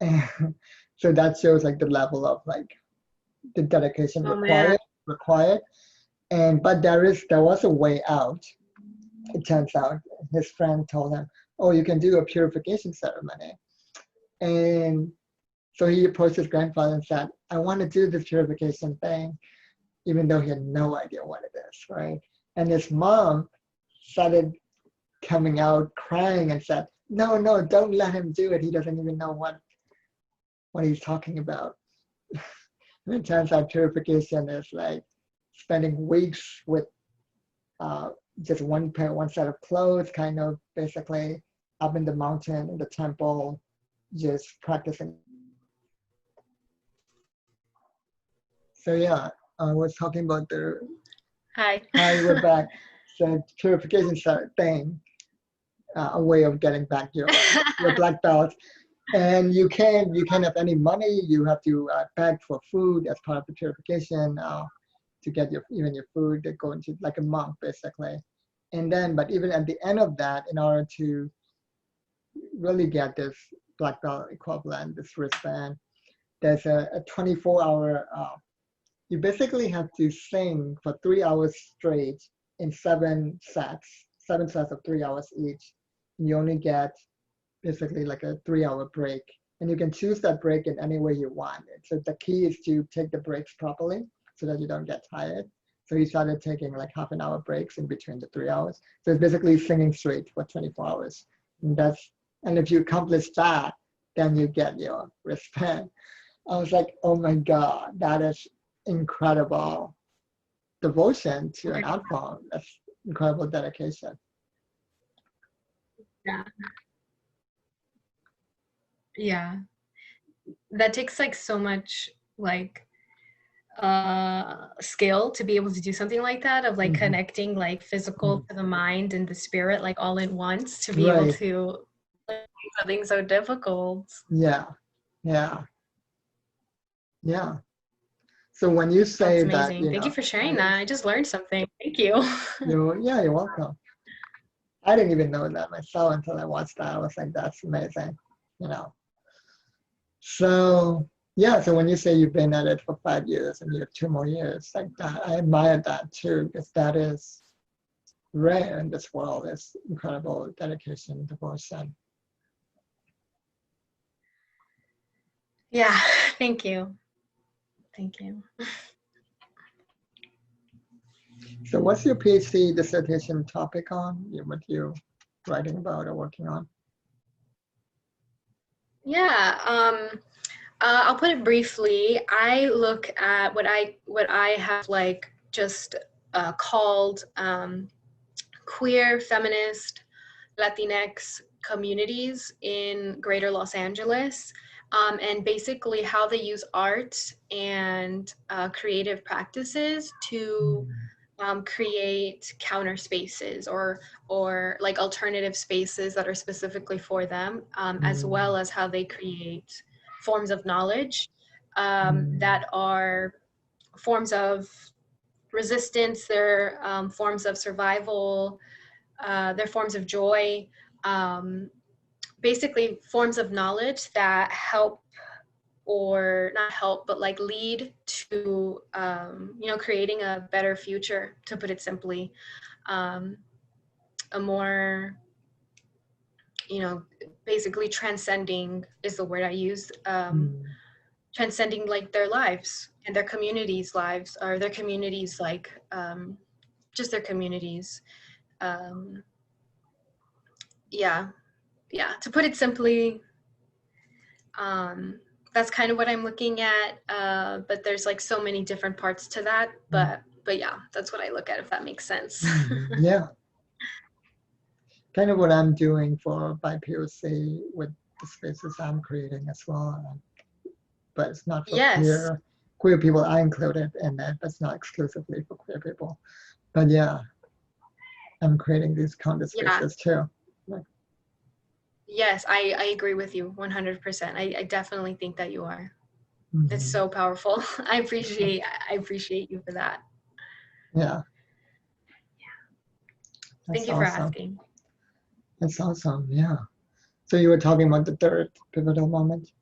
S1: And so that shows like the level of like the dedication
S2: Oh man.
S1: required. But there was a way out. It turns out his friend told him, "Oh, you can do a purification ceremony." And so he approached his grandfather and said, "I want to do this purification thing," even though he had no idea what it is, right? And his mom started coming out crying and said, "No, no, don't let him do it. He doesn't even know what he's talking about." And it turns out purification is like spending weeks with just one set of clothes, kind of basically up in the mountain, in the temple, just practicing. So yeah, I was talking about the
S2: Hi.
S1: Hi, we're back. So purification thing, a way of getting back your black belt. And you can't have any money. You have to beg for food as part of the purification to get your food. They go into like a monk basically. And then, but even at the end of that, in order to really get this black belt equivalent, this wristband, there's a 24-hour. You basically have to sing for 3 hours straight in 7 sets of 3 hours each. And you only get basically like a 3-hour break. And you can choose that break in any way you want. So the key is to take the breaks properly so that you don't get tired. So he started taking like half an hour breaks in between the 3 hours. So it's basically singing straight for 24 hours. And if you accomplish that, then you get your wristband. I was like, oh my God, that is incredible devotion to an art form. That's incredible dedication.
S2: Yeah. Yeah. That takes like so much like skill to be able to do something like that, of like connecting like physical to the mind and the spirit like all at once, to be able to like, do something so difficult.
S1: Yeah. So when you say
S2: That's
S1: that,
S2: amazing. Thank you for sharing that. I just learned something. Thank you.
S1: You're welcome. I didn't even know that myself until I watched that. I was like, that's amazing, So yeah, so when you say you've been at it for 5 years and you have 2 more years, like that, I admire that too, because that is rare in this world. It's incredible dedication, devotion.
S2: Yeah, thank you. Thank you.
S1: So what's your PhD dissertation topic on? What you're writing about or working on?
S2: Yeah, I'll put it briefly. I look at what I have like just called queer, feminist, Latinx communities in Greater Los Angeles, and basically how they use art and creative practices to create counter spaces or like alternative spaces that are specifically for them, as well as how they create forms of knowledge that are forms of resistance, they're forms of survival, they're forms of joy, basically forms of knowledge that help, or not help, but like lead to, creating a better future, to put it simply, a more, basically transcending is the word I use, transcending like their lives and their communities' lives, or their communities, like just their communities. To put it simply, that's kind of what I'm looking at, but there's like so many different parts to that, but yeah, that's what I look at, if that makes sense.
S1: Yeah, kind of what I'm doing for BIPOC with the spaces I'm creating as well, but it's not for
S2: Yes.
S1: queer queer people are included in that, but it's not exclusively for queer people. But yeah, I'm creating these counter spaces too. Like,
S2: yes, I agree with you 100%. I definitely think that you are. It's so powerful. I appreciate you for that.
S1: Yeah.
S2: Thank you for asking.
S1: That's awesome. Yeah. So you were talking about the third pivotal moment.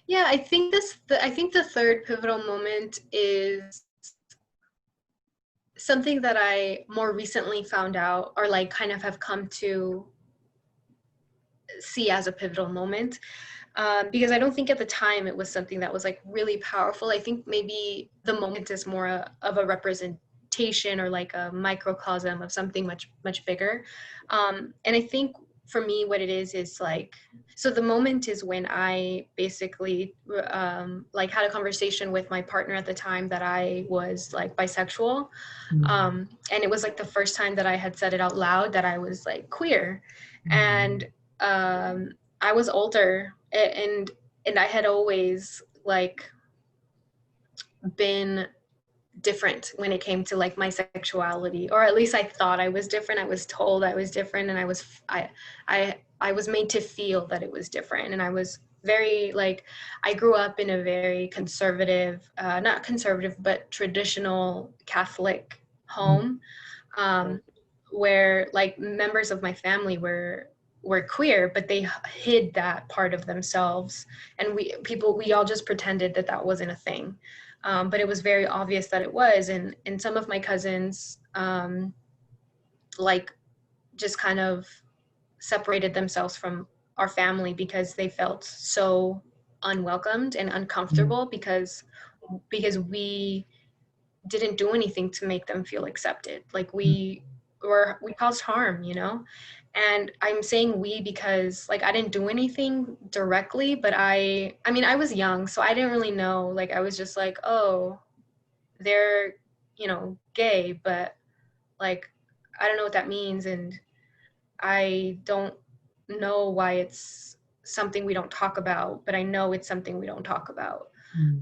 S2: Yeah, I think the third pivotal moment is something that I more recently found out, or like kind of have come to see as a pivotal moment. Because I don't think at the time it was something that was like really powerful. I think maybe the moment is more of a representation or like a microcosm of something much, much bigger. And I think for me, what it is like, so the moment is when I basically like had a conversation with my partner at the time that I was like bisexual. And it was like the first time that I had said it out loud that I was like queer. And I was older, and I had always like been different when it came to like my sexuality, or at least I thought I was different. I was told I was different, and I was made to feel that it was different. And I was very like, I grew up in a very conservative, not conservative, but traditional Catholic home, where like members of my family were queer, but they hid that part of themselves, and we all just pretended that that wasn't a thing. But it was very obvious that it was, and some of my cousins like just kind of separated themselves from our family because they felt so unwelcomed and uncomfortable because we didn't do anything to make them feel accepted. Like we caused harm, you know? And I'm saying we because like I didn't do anything directly, but I mean, I was young, so I didn't really know. Like I was just like, oh, they're, you know, gay, but like I don't know what that means, and I don't know why it's something we don't talk about, but I know it's something we don't talk about.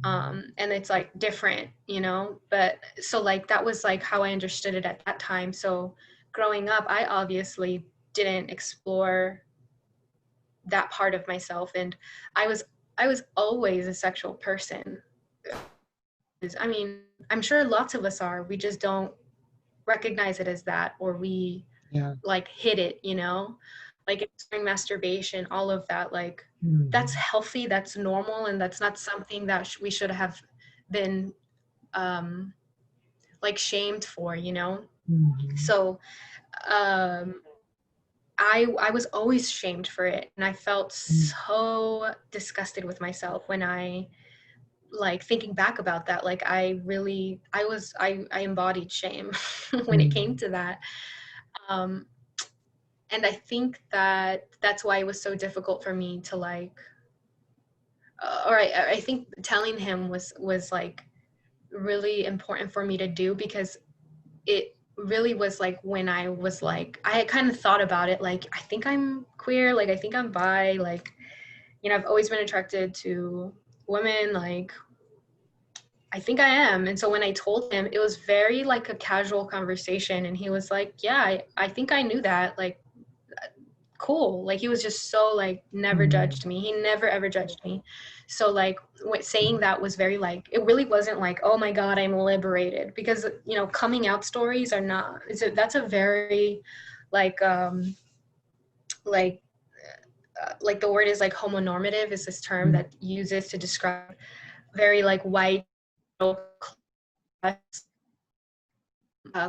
S2: And it's like different, you know? But so like that was like how I understood it at that time. So growing up, I obviously didn't explore that part of myself, and I was always a sexual person. I mean, I'm sure lots of us are. We just don't recognize it as that, or we like hid it, you know? Like during masturbation, all of that, like that's healthy, that's normal, and that's not something that we should have been like shamed for, you know? So I was always shamed for it, and I felt so disgusted with myself when I like thinking back about that. Like I embodied shame when it came to that. And I think that that's why it was so difficult for me to like, or I think telling him was like really important for me to do, because it really was like when I was like, I had kind of thought about it, like, I think I'm queer, like, I think I'm bi, like, you know, I've always been attracted to women, like, I think I am. And so when I told him, it was very like a casual conversation, and he was like, yeah, I think I knew that, like, cool. Like he was just so like never judged me. He never ever judged me. So like saying that was very like, it really wasn't like, oh my God, I'm liberated, because you know, coming out stories are not, that's a very like like the word is like homonormative is this term that uses to describe very like white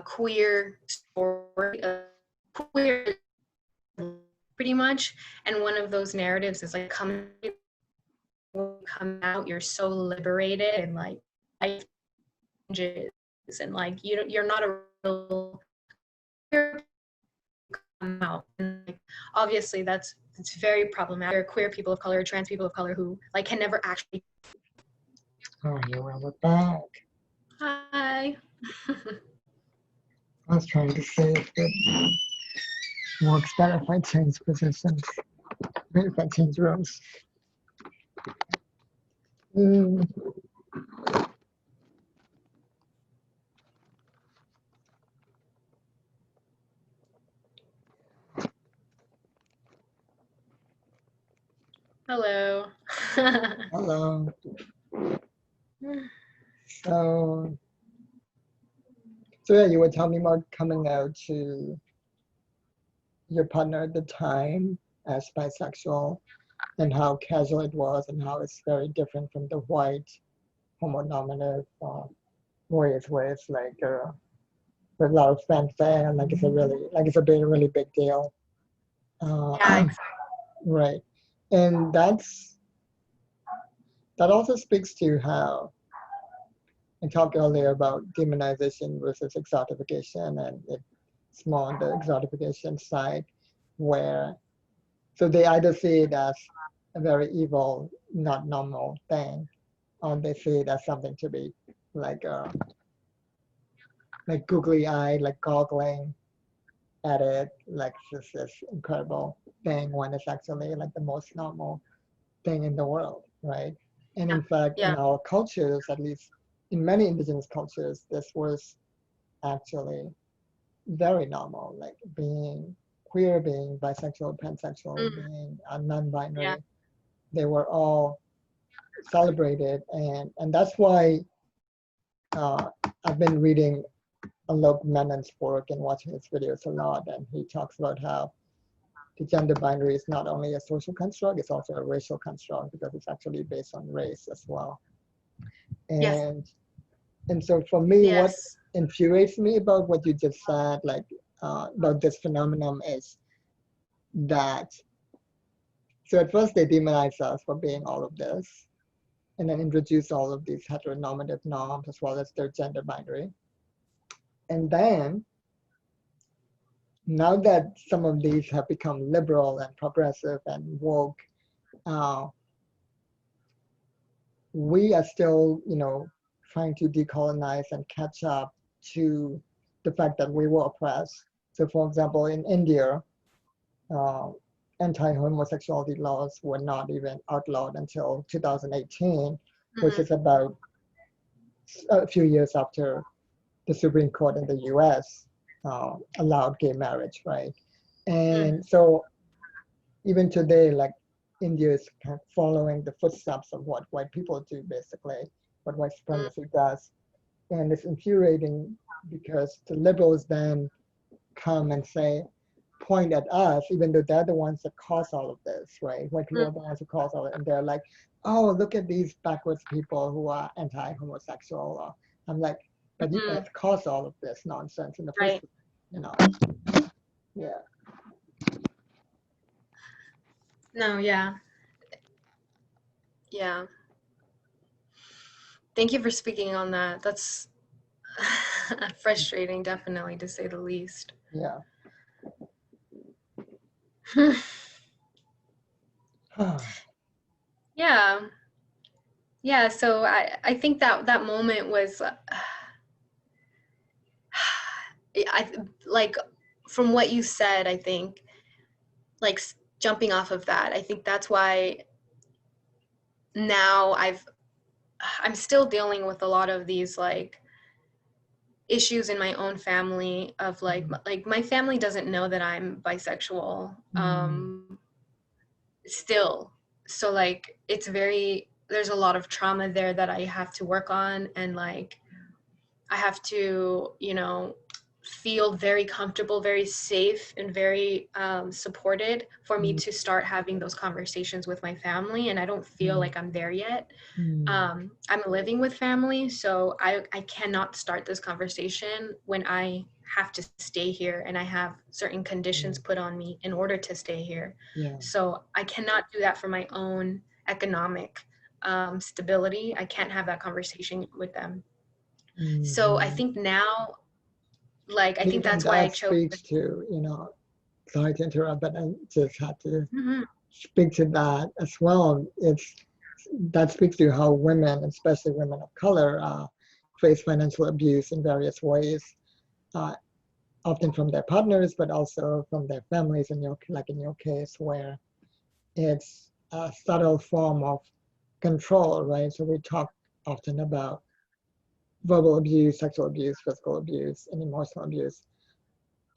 S2: queer story, queer pretty much. And one of those narratives is like, come out, you're so liberated, and like life changes, and like you're not a real come out. And like, obviously it's very problematic. There are queer people of color, trans people of color who like can never actually.
S1: Oh, yeah, well, we're back.
S2: Hi.
S1: I was trying to say if it works better if I change positions. Maybe if I change rooms.
S2: Hello.
S1: Hello. So, so yeah, you were telling me about coming out to your partner at the time as bisexual and how casual it was and how it's very different from the white homonormative ways where it's like with a lot of fanfare and like it's a really big deal.
S2: Yeah,
S1: Uh, right. And that also speaks to how I talked earlier about demonization versus exotification, and it's more on the exotification side where so they either see it as a very evil, not normal thing, or they see it as something to be like like googly eyed, like goggling at it, like this incredible thing when it's actually like the most normal thing in the world, right? And
S2: yeah,
S1: in fact, in
S2: yeah.
S1: our cultures, at least in many indigenous cultures, this was actually very normal, like being queer, being bisexual, pansexual,
S2: Mm,
S1: being
S2: yeah.
S1: non-binary. They were all celebrated, and that's why uh, I've been reading Alok Menon's work and watching his videos a lot, and he talks about how the gender binary is not only a social construct, it's also a racial construct because it's actually based on race as well.
S2: Yes.
S1: And and so for me, what
S2: Yes.
S1: infuriates me about what you just said, like about this phenomenon, is that so at first they demonize us for being all of this, and then introduce all of these heteronormative norms as well as their gender binary. And then now that some of these have become liberal and progressive and woke, uh, we are still, trying to decolonize and catch up to the fact that we were oppressed. So, for example, in India, uh, anti-homosexuality laws were not even outlawed until 2018, which
S2: Hmm.
S1: is about a few years after the Supreme Court in the U.S. Allowed gay marriage, right?
S2: Mm,
S1: And so even today, like India is kind of following the footsteps of what white people do, basically, what white
S2: mm,
S1: supremacy does. And it's infuriating because the liberals then come and say, point at us, even though they're the ones that cause all of this, right? White people
S2: mm,
S1: are the ones who cause all it. And they're like, oh, look at these backwards people who are anti-homosexual. I'm like, but you guys
S2: mm.
S1: caused all of this nonsense in the first
S2: Right.
S1: place, you know? Yeah.
S2: No, yeah. Yeah. Thank you for speaking on that. That's frustrating, definitely, to say the least.
S1: Yeah.
S2: Yeah. Yeah, so I think that that moment was I like from what you said, I think like jumping off of that, I think that's why now I'm still dealing with a lot of these like issues in my own family of like my family doesn't know that I'm bisexual
S1: Mm,
S2: still. So like it's very there's a lot of trauma there that I have to work on, and like I have to, feel very comfortable, very safe, and very supported for me
S1: mm,
S2: to start having those conversations with my family. And I don't feel
S1: mm,
S2: like I'm there yet.
S1: mm,
S2: I'm living with family, so I cannot start this conversation when I have to stay here and I have certain conditions
S1: mm.
S2: put on me in order to stay here.
S1: Yeah.
S2: So I cannot do that for my own economic stability. I can't have that conversation with them. So I
S1: Mm-hmm.
S2: think now, like, I think
S1: Even
S2: that's why I
S1: that
S2: chose.
S1: speaks to, sorry to interrupt, but I just had to
S2: Mhm.
S1: speak to that as well. That speaks to how women, especially women of color, face financial abuse in various ways, uh, often from their partners, but also from their families. Like in your case, where it's a subtle form of control, right? So we talk often about verbal abuse, sexual abuse, physical abuse, and emotional abuse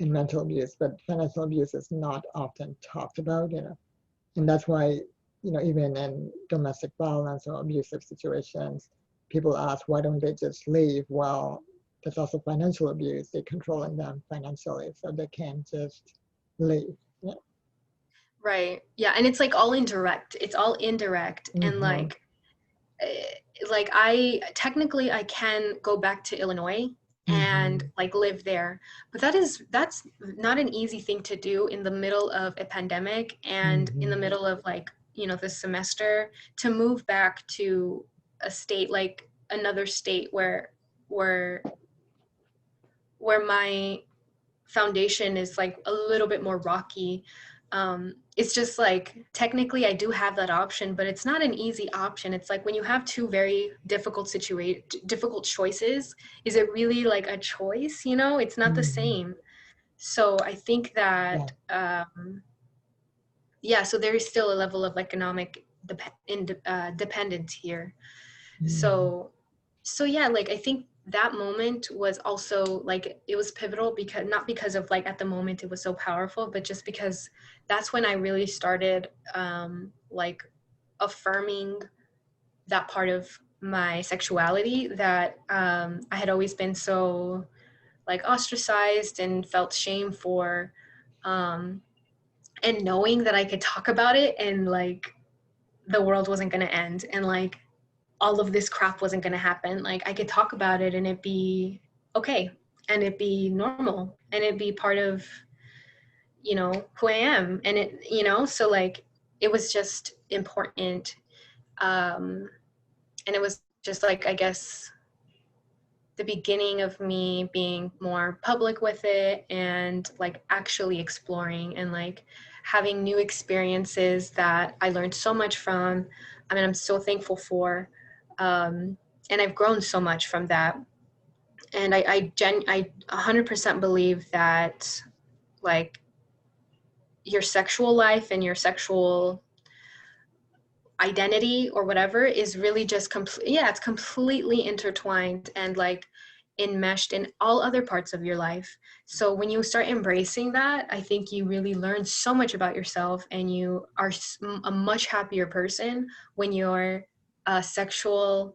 S1: and mental abuse, but financial abuse is not often talked about, and that's why even in domestic violence or abusive situations, people ask, why don't they just leave? Well, there's also financial abuse. They're controlling them financially, so they can't just leave. Yeah.
S2: Right. Yeah. And it's like all indirect. It's all indirect. And
S1: Mm-hmm.
S2: like I technically I can go back to Illinois and
S1: Mm-hmm.
S2: like live there. But that's not an easy thing to do in the middle of a pandemic and in the
S1: Mm-hmm.
S2: middle of like, this semester, to move back to a state, like another state where where my foundation is like a little bit more rocky. It's just like technically I do have that option, but it's not an easy option. It's like when you have two very difficult choices, is it really like a choice? It's not the
S1: Mm-hmm.
S2: same. So I think
S1: Yeah.
S2: that yeah, so there is still a level of economic dependence here.
S1: Mm-hmm.
S2: So yeah, like I think that moment was also like it was pivotal, because not because of like at the moment it was so powerful, but just because that's when I really started like affirming that part of my sexuality that I had always been so like ostracized and felt shame for, um and knowing that I could talk about it and like the world wasn't going to end, and like all of this crap wasn't going to happen. Like I could talk about it and it'd be okay, and it'd be normal, and it'd be part of, who I am. And so like it was just important. And it was just like, I guess, the beginning of me being more public with it and like actually exploring and like having new experiences that I learned so much from. I mean, I'm so thankful for. Um, and I've grown so much from that. And I 100% believe that like your sexual life and your sexual identity or whatever is really just it's completely intertwined and like enmeshed in all other parts of your life. So when you start embracing that, I think you really learn so much about yourself, and you are a much happier person when your sexual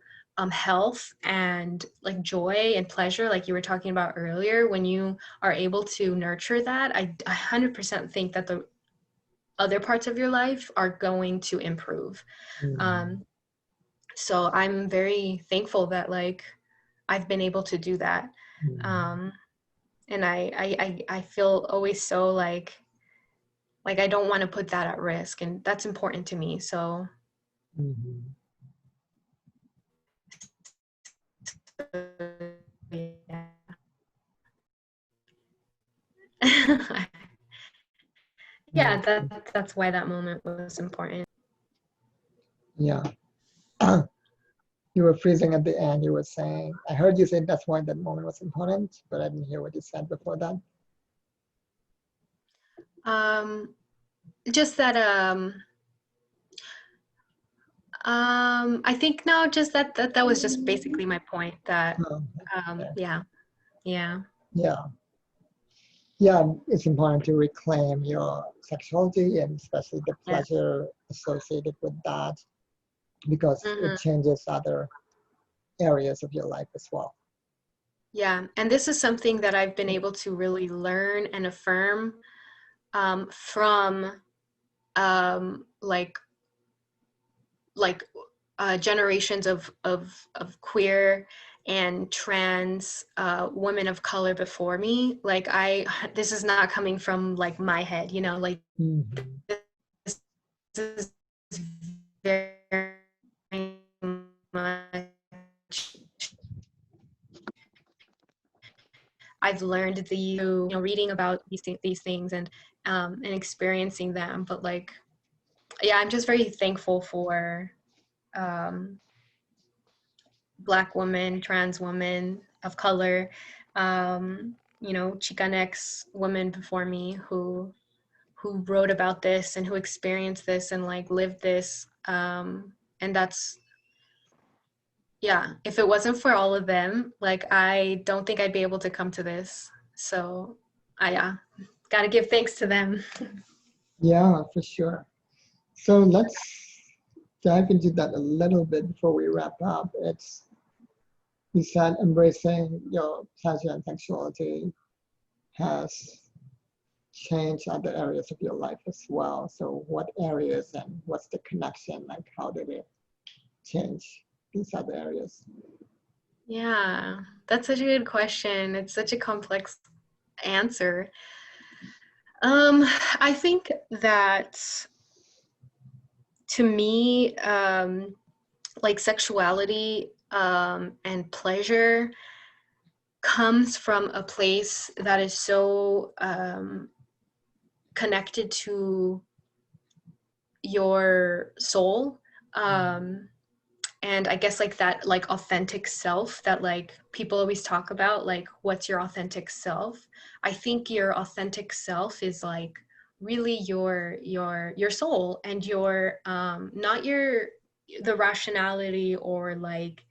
S2: health and like joy and pleasure, like you were talking about earlier, when you are able to nurture that, I 100% think that the other parts of your life are going to improve.
S1: Mm-hmm.
S2: Um, so I'm very thankful that like I've been able to do that. Um, and I feel always so like I don't want to put that at risk, and that's important to me. So
S1: Mm-hmm.
S2: yeah.
S1: Yeah.
S2: Yeah, that's why that moment was important.
S1: Yeah. You were freezing at the end. You were saying, I heard you say that's why that moment was important, but I didn't hear what you said before that.
S2: Um, just that I think no, just that was just basically my point. That
S1: Oh, okay.
S2: yeah, yeah,
S1: Yeah. Yeah. It's important to reclaim your sexuality and especially the
S2: yeah.
S1: pleasure associated with that because
S2: Hmm.
S1: it changes other areas of your life as well.
S2: Yeah, and this is something that I've been able to really learn and affirm from like like generations of queer and trans women of color before me. Like this is not coming from like my head, like
S1: Mm-hmm.
S2: this is very much I've learned reading about these things and experiencing them. But like, yeah, I'm just very thankful for um, Black women, trans women of color, Chicanx women before me who wrote about this and who experienced this and like lived this. And that's, yeah, if it wasn't for all of them, like I don't think I'd be able to come to this. So yeah, gotta give thanks to them.
S1: Yeah, for sure. So let's dive into that a little bit before we wrap up. You said embracing your pleasure and sexuality has changed other areas of your life as well. So what areas and what's the connection? Like how did it change these other areas?
S2: Yeah, that's such a good question. It's such a complex answer. I think that to me, like sexuality and pleasure comes from a place that is so connected to your soul. And I guess like that like authentic self that like people always talk about, like what's your authentic self. I think your authentic self is like really your soul, and your not the rationality or like,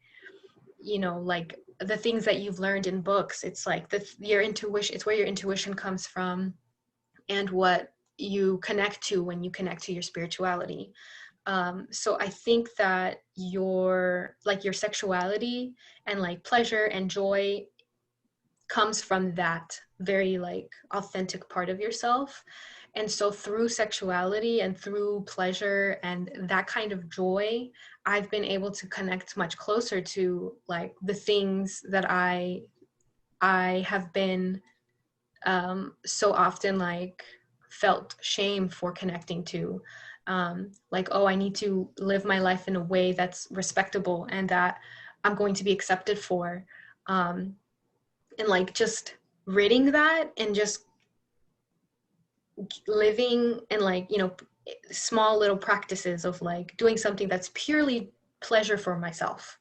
S2: you know, like the things that you've learned in books. It's like your intuition, it's where your intuition comes from, and what you connect to when you connect to your spirituality. So I think that your sexuality and like pleasure and joy comes from that very like authentic part of yourself. And so through sexuality and through pleasure and that kind of joy, I've been able to connect much closer to like the things that I have been so often like felt shame for connecting to. Like, oh, I need to live my life in a way that's respectable and that I'm going to be accepted for. And like just ridding that and just living in like, you know, small little practices of like doing something that's purely pleasure for myself.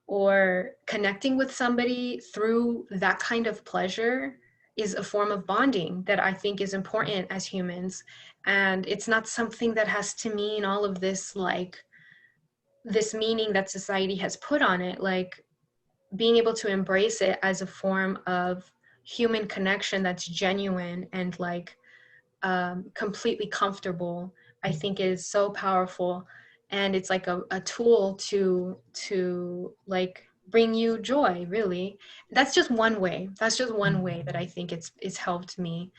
S2: Or connecting with somebody through that kind of pleasure is a form of bonding that I think is important as humans. And it's not something that has to mean all of this, like this meaning that society has put on it. Like being able to embrace it as a form of human connection that's genuine and like completely comfortable, I think is so powerful. And it's like a tool to like bring you joy, really. That's just one way. That's just one way that I think it's helped me.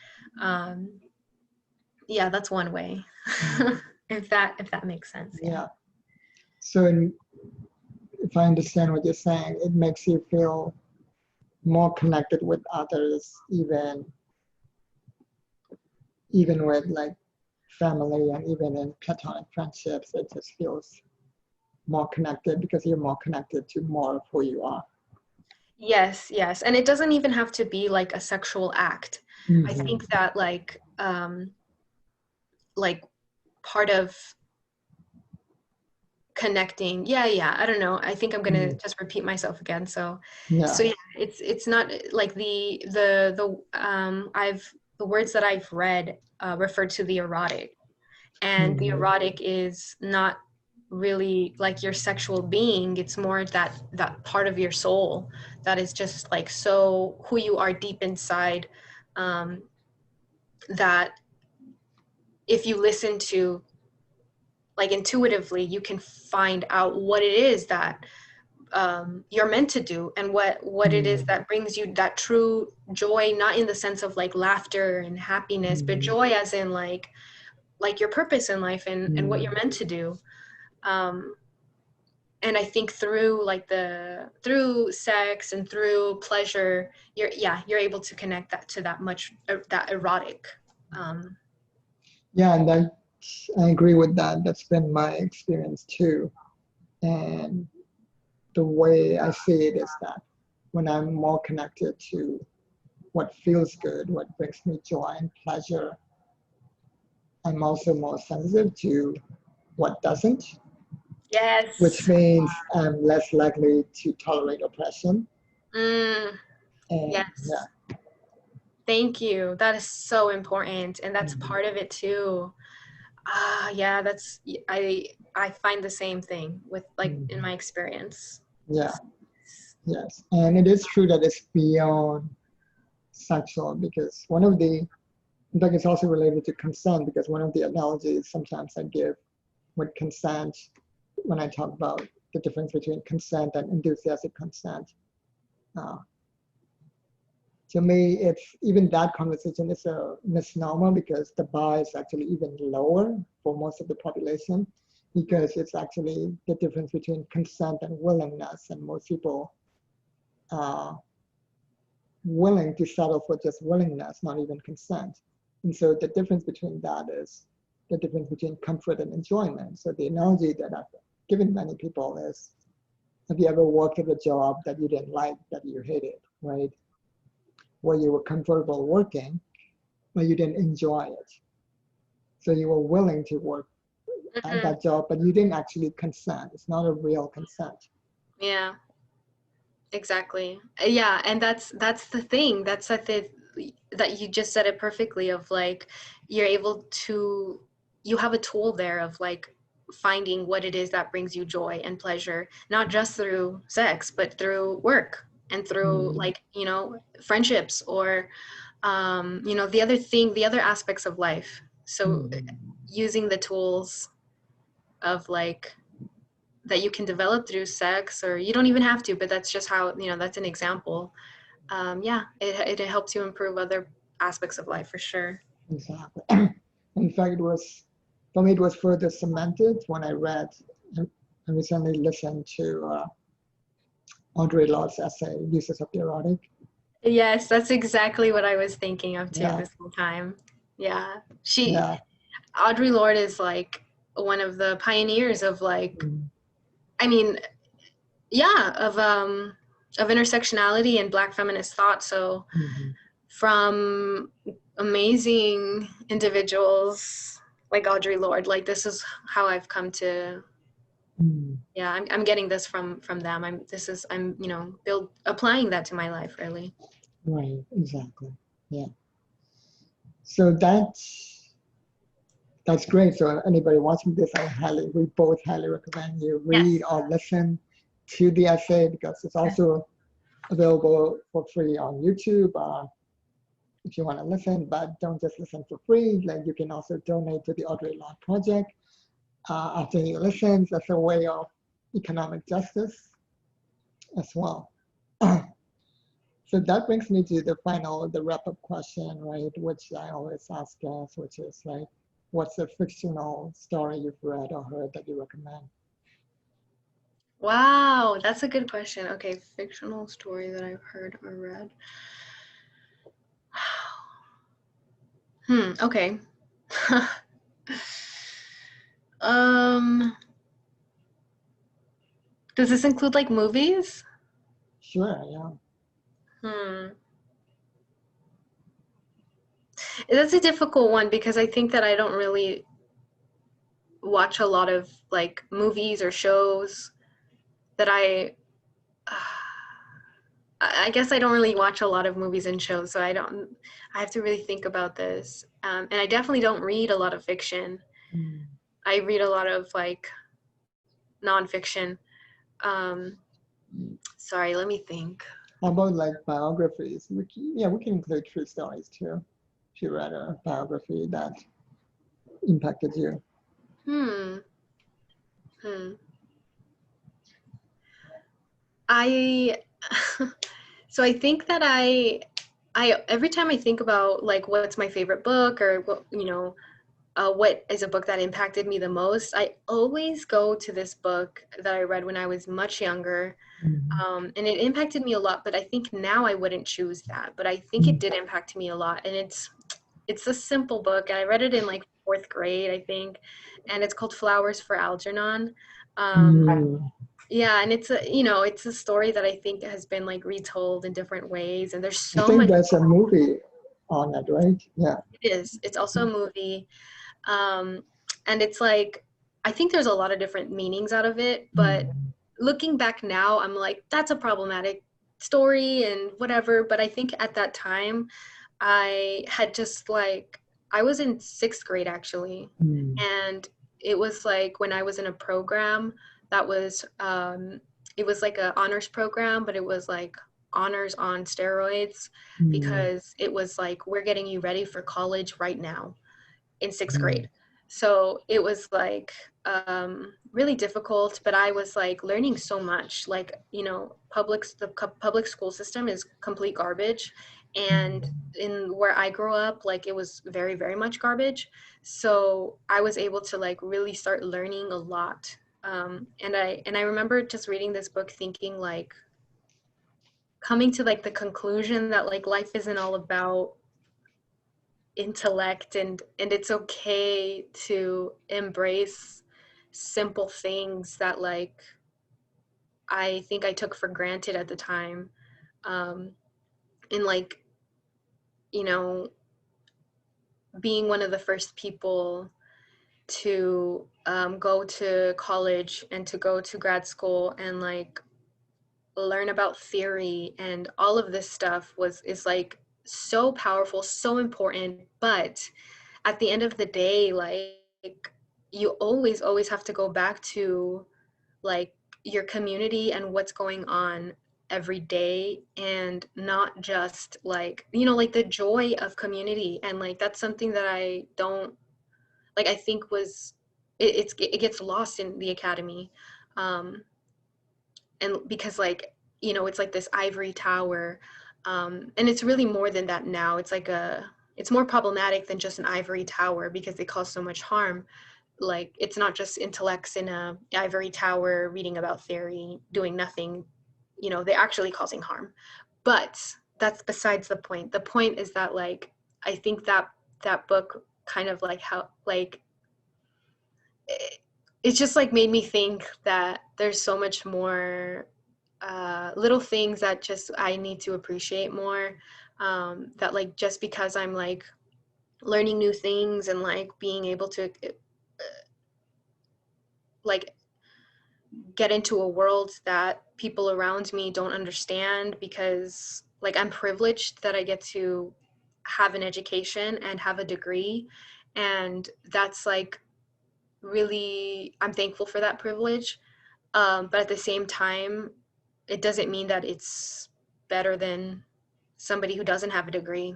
S2: Yeah, that's one way. if that makes sense.
S1: Yeah. So if I understand what you're saying, it makes you feel more connected with others, even with like family and even in platonic friendships. It just feels more connected because you're more connected to more of who you are.
S2: Yes, yes. And it doesn't even have to be like a sexual act. I think that like part of connecting, I don't know, I think I'm gonna just repeat myself again. So yeah, it's not like the words that I've read refer to the erotic, and the erotic is not really like your sexual being. It's more that part of your soul that is just like so who you are deep inside, that if you listen to like intuitively, you can find out what it is that you're meant to do, and what it is that brings you that true joy, not in the sense of like laughter and happiness, but joy as in like your purpose in life and what you're meant to do. And I think through through sex and through pleasure, you're able to connect that to that erotic.
S1: Yeah, and I agree with that. That's been my experience too. And the way I see it is that when I'm more connected to what feels good, what brings me joy and pleasure, I'm also more sensitive to what doesn't.
S2: Yes.
S1: Which means I'm less likely to tolerate oppression.
S2: And yes. Yeah. Thank you. That is so important, and that's part of it too. Yeah, that's I find the same thing with like in my experience.
S1: Yeah. Yes, and it is true that it's beyond sexual, because in fact, it's also related to consent, because one of the analogies sometimes I give with consent when I talk about the difference between consent and enthusiastic consent. To me, it's even that conversation is a misnomer because the bar is actually even lower for most of the population because it's actually the difference between consent and willingness, and most people are willing to settle for just willingness, not even consent. And so the difference between that is the difference between comfort and enjoyment. So the analogy that I've given many people is, have you ever worked at a job that you didn't like, that you hated, right? Where you were comfortable working, but you didn't enjoy it. So you were willing to work at that job, but you didn't actually consent. It's not a real consent.
S2: Yeah, exactly. Yeah, and that's the thing. That's that you just said it perfectly of like, you're able to, you have a tool there of like finding what it is that brings you joy and pleasure, not just through sex, but through work and through like, you know, friendships or, you know, the other aspects of life. So using the tools of like, that you can develop through sex, or you don't even have to, but that's just how, you know, that's an example. Yeah, it helps you improve other aspects of life for sure.
S1: Exactly. In fact, for me, it was further cemented when I read, I recently listened to Audre Lorde's essay, Uses of the Erotic.
S2: Yes, that's exactly what I was thinking of too
S1: Yeah.
S2: this whole time. Yeah,
S1: Yeah.
S2: Audre Lorde is like one of the pioneers of like, I mean, yeah, of intersectionality and Black feminist thought. So from amazing individuals like Audre Lorde, like this is how I've come to, yeah, I'm getting this from them. I'm you know, applying that to my life really.
S1: Right, exactly. Yeah. So that's great. So anybody watching this, we both highly recommend you read
S2: Yes.
S1: or listen to the essay because it's also available for free on YouTube. If you want to listen, but don't just listen for free. Like you can also donate to the Audre Lorde Project after you listen. That's a way of economic justice as well. So that brings me to the wrap-up question, right? Which I always ask guests, which is like, what's a fictional story you've read or heard that you recommend?
S2: Wow, that's a good question. Okay, fictional story that I've heard or read. Okay. um, does this include like movies?
S1: Sure, yeah.
S2: That's a difficult one because I think that I don't really watch a lot of like movies or shows that I guess I don't really watch a lot of movies and shows, so I have to really think about this. And I definitely don't read a lot of fiction. I read a lot of like nonfiction. Sorry, let me think.
S1: How about like biographies? We can include true stories too. If you read a biography that impacted you.
S2: Hmm. Hmm. I so I think that I every time I think about like what's my favorite book or what, you know, what is a book that impacted me the most, I always go to this book that I read when I was much younger. And it impacted me a lot, but I think now I wouldn't choose that. But I think it did impact me a lot. And it's a simple book. And I read it in like fourth grade, I think. And it's called Flowers for Algernon. Yeah, and it's a, you know, it's a story that I think has been like retold in different ways. And there's
S1: I
S2: so
S1: think
S2: much.
S1: there's a movie on it, right? Yeah.
S2: It is. It's also a movie. Um, and it's like, I think there's a lot of different meanings out of it, but looking back now, I'm like, that's a problematic story and whatever. But I think at that time, I had just like, I was in sixth grade actually. And it was like when I was in a program that was, it was like a honors program, but it was like honors on steroids because it was like, we're getting you ready for college right now in sixth grade. So it was like really difficult, but I was like learning so much. Like, you know, public school system is complete garbage, and in where I grew up, like it was very, very much garbage. So I was able to like really start learning a lot. And I remember just reading this book thinking like, coming to like the conclusion that like life isn't all about intellect, and it's okay to embrace simple things that like I think I took for granted at the time. And like, you know, being one of the first people to go to college and to go to grad school and like learn about theory and all of this stuff is like so powerful, so important. But at the end of the day, like you always have to go back to like your community and what's going on every day, and not just like, you know, like the joy of community. And like that's something that I don't like, I think was it gets lost in the academy. um and because like, you know, it's like this ivory tower, and it's really more than that now. It's like it's more problematic than just an ivory tower because they cause so much harm. Like it's not just intellects in a ivory tower reading about theory doing nothing, you know, they're actually causing harm. But that's besides the point. The point is that like I think that that book kind of like how like it just like made me think that there's so much more little things that just I need to appreciate more, that like just because I'm like learning new things and like being able to like get into a world that people around me don't understand, because like I'm privileged that I get to have an education and have a degree, and that's like really, I'm thankful for that privilege. But at the same time, it doesn't mean that it's better than somebody who doesn't have a degree.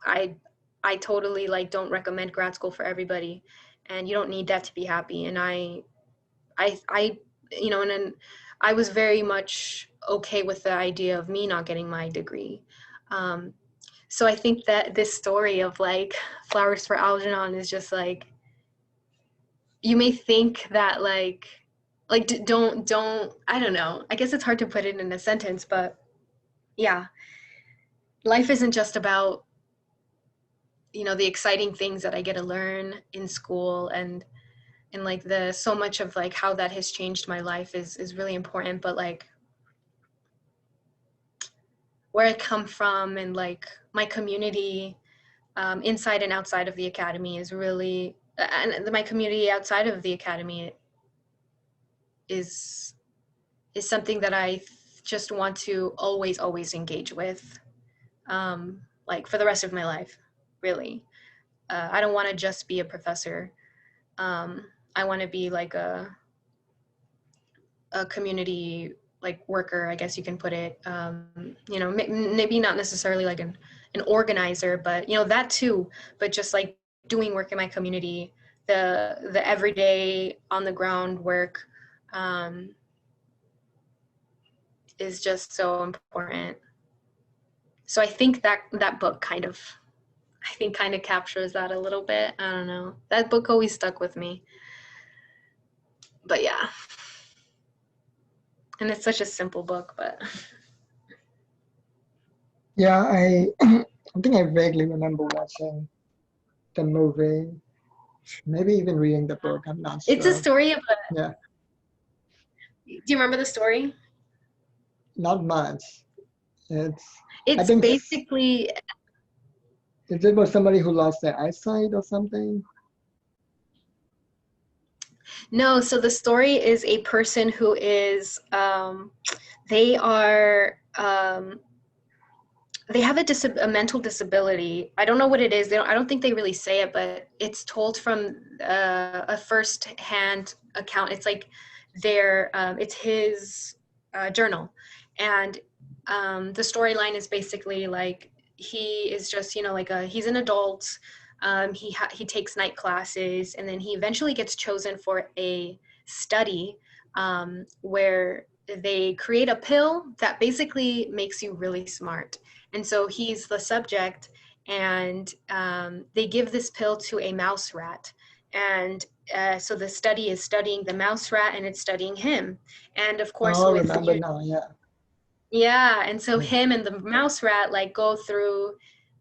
S2: I I totally like don't recommend grad school for everybody, and you don't need that to be happy. And I you know, and then I was very much okay with the idea of me not getting my degree. Um, so I think that this story of like Flowers for Algernon is just like, you may think that like don't, I don't know, I guess it's hard to put it in a sentence, but yeah, life isn't just about, you know, the exciting things that I get to learn in school, and like the so much of like how that has changed my life is really important, but like where I come from and like my community, inside and outside of the academy is really, and my community outside of the academy is something that I just want to always engage with, like for the rest of my life, really. I don't want to just be a professor. I want to be like a community like worker, I guess you can put it. You know, maybe not necessarily like an organizer, but you know that too. But just like doing work in my community, the everyday on the ground work, um, is just so important. So I think that that book kind of, I think kind of captures that a little bit. I don't know. That book always stuck with me. But yeah. And it's such a simple book, but
S1: Yeah, I think I vaguely remember watching the movie, maybe even reading the book. I'm not
S2: it's a
S1: sure.
S2: story of a,
S1: Yeah,
S2: do you remember the story?
S1: not much. It's, I
S2: It's
S1: think,
S2: basically,
S1: is it about somebody who lost their eyesight or something?
S2: no, so the story is a person who is, they are, they have a mental disability. I don't know what it is. They don't, I don't think they really say it, but it's told from a first-hand account. It's like their, it's his journal, and the storyline is basically like he is just, you know, like he's an adult. He takes night classes, and then he eventually gets chosen for a study where they create a pill that basically makes you really smart. And so he's the subject, and they give this pill to a mouse rat. And so the study is studying the mouse rat, and it's studying him. And of course,
S1: Oh, I
S2: with
S1: remember now, yeah.
S2: yeah, and so
S1: Yeah.
S2: him and the mouse rat like go through,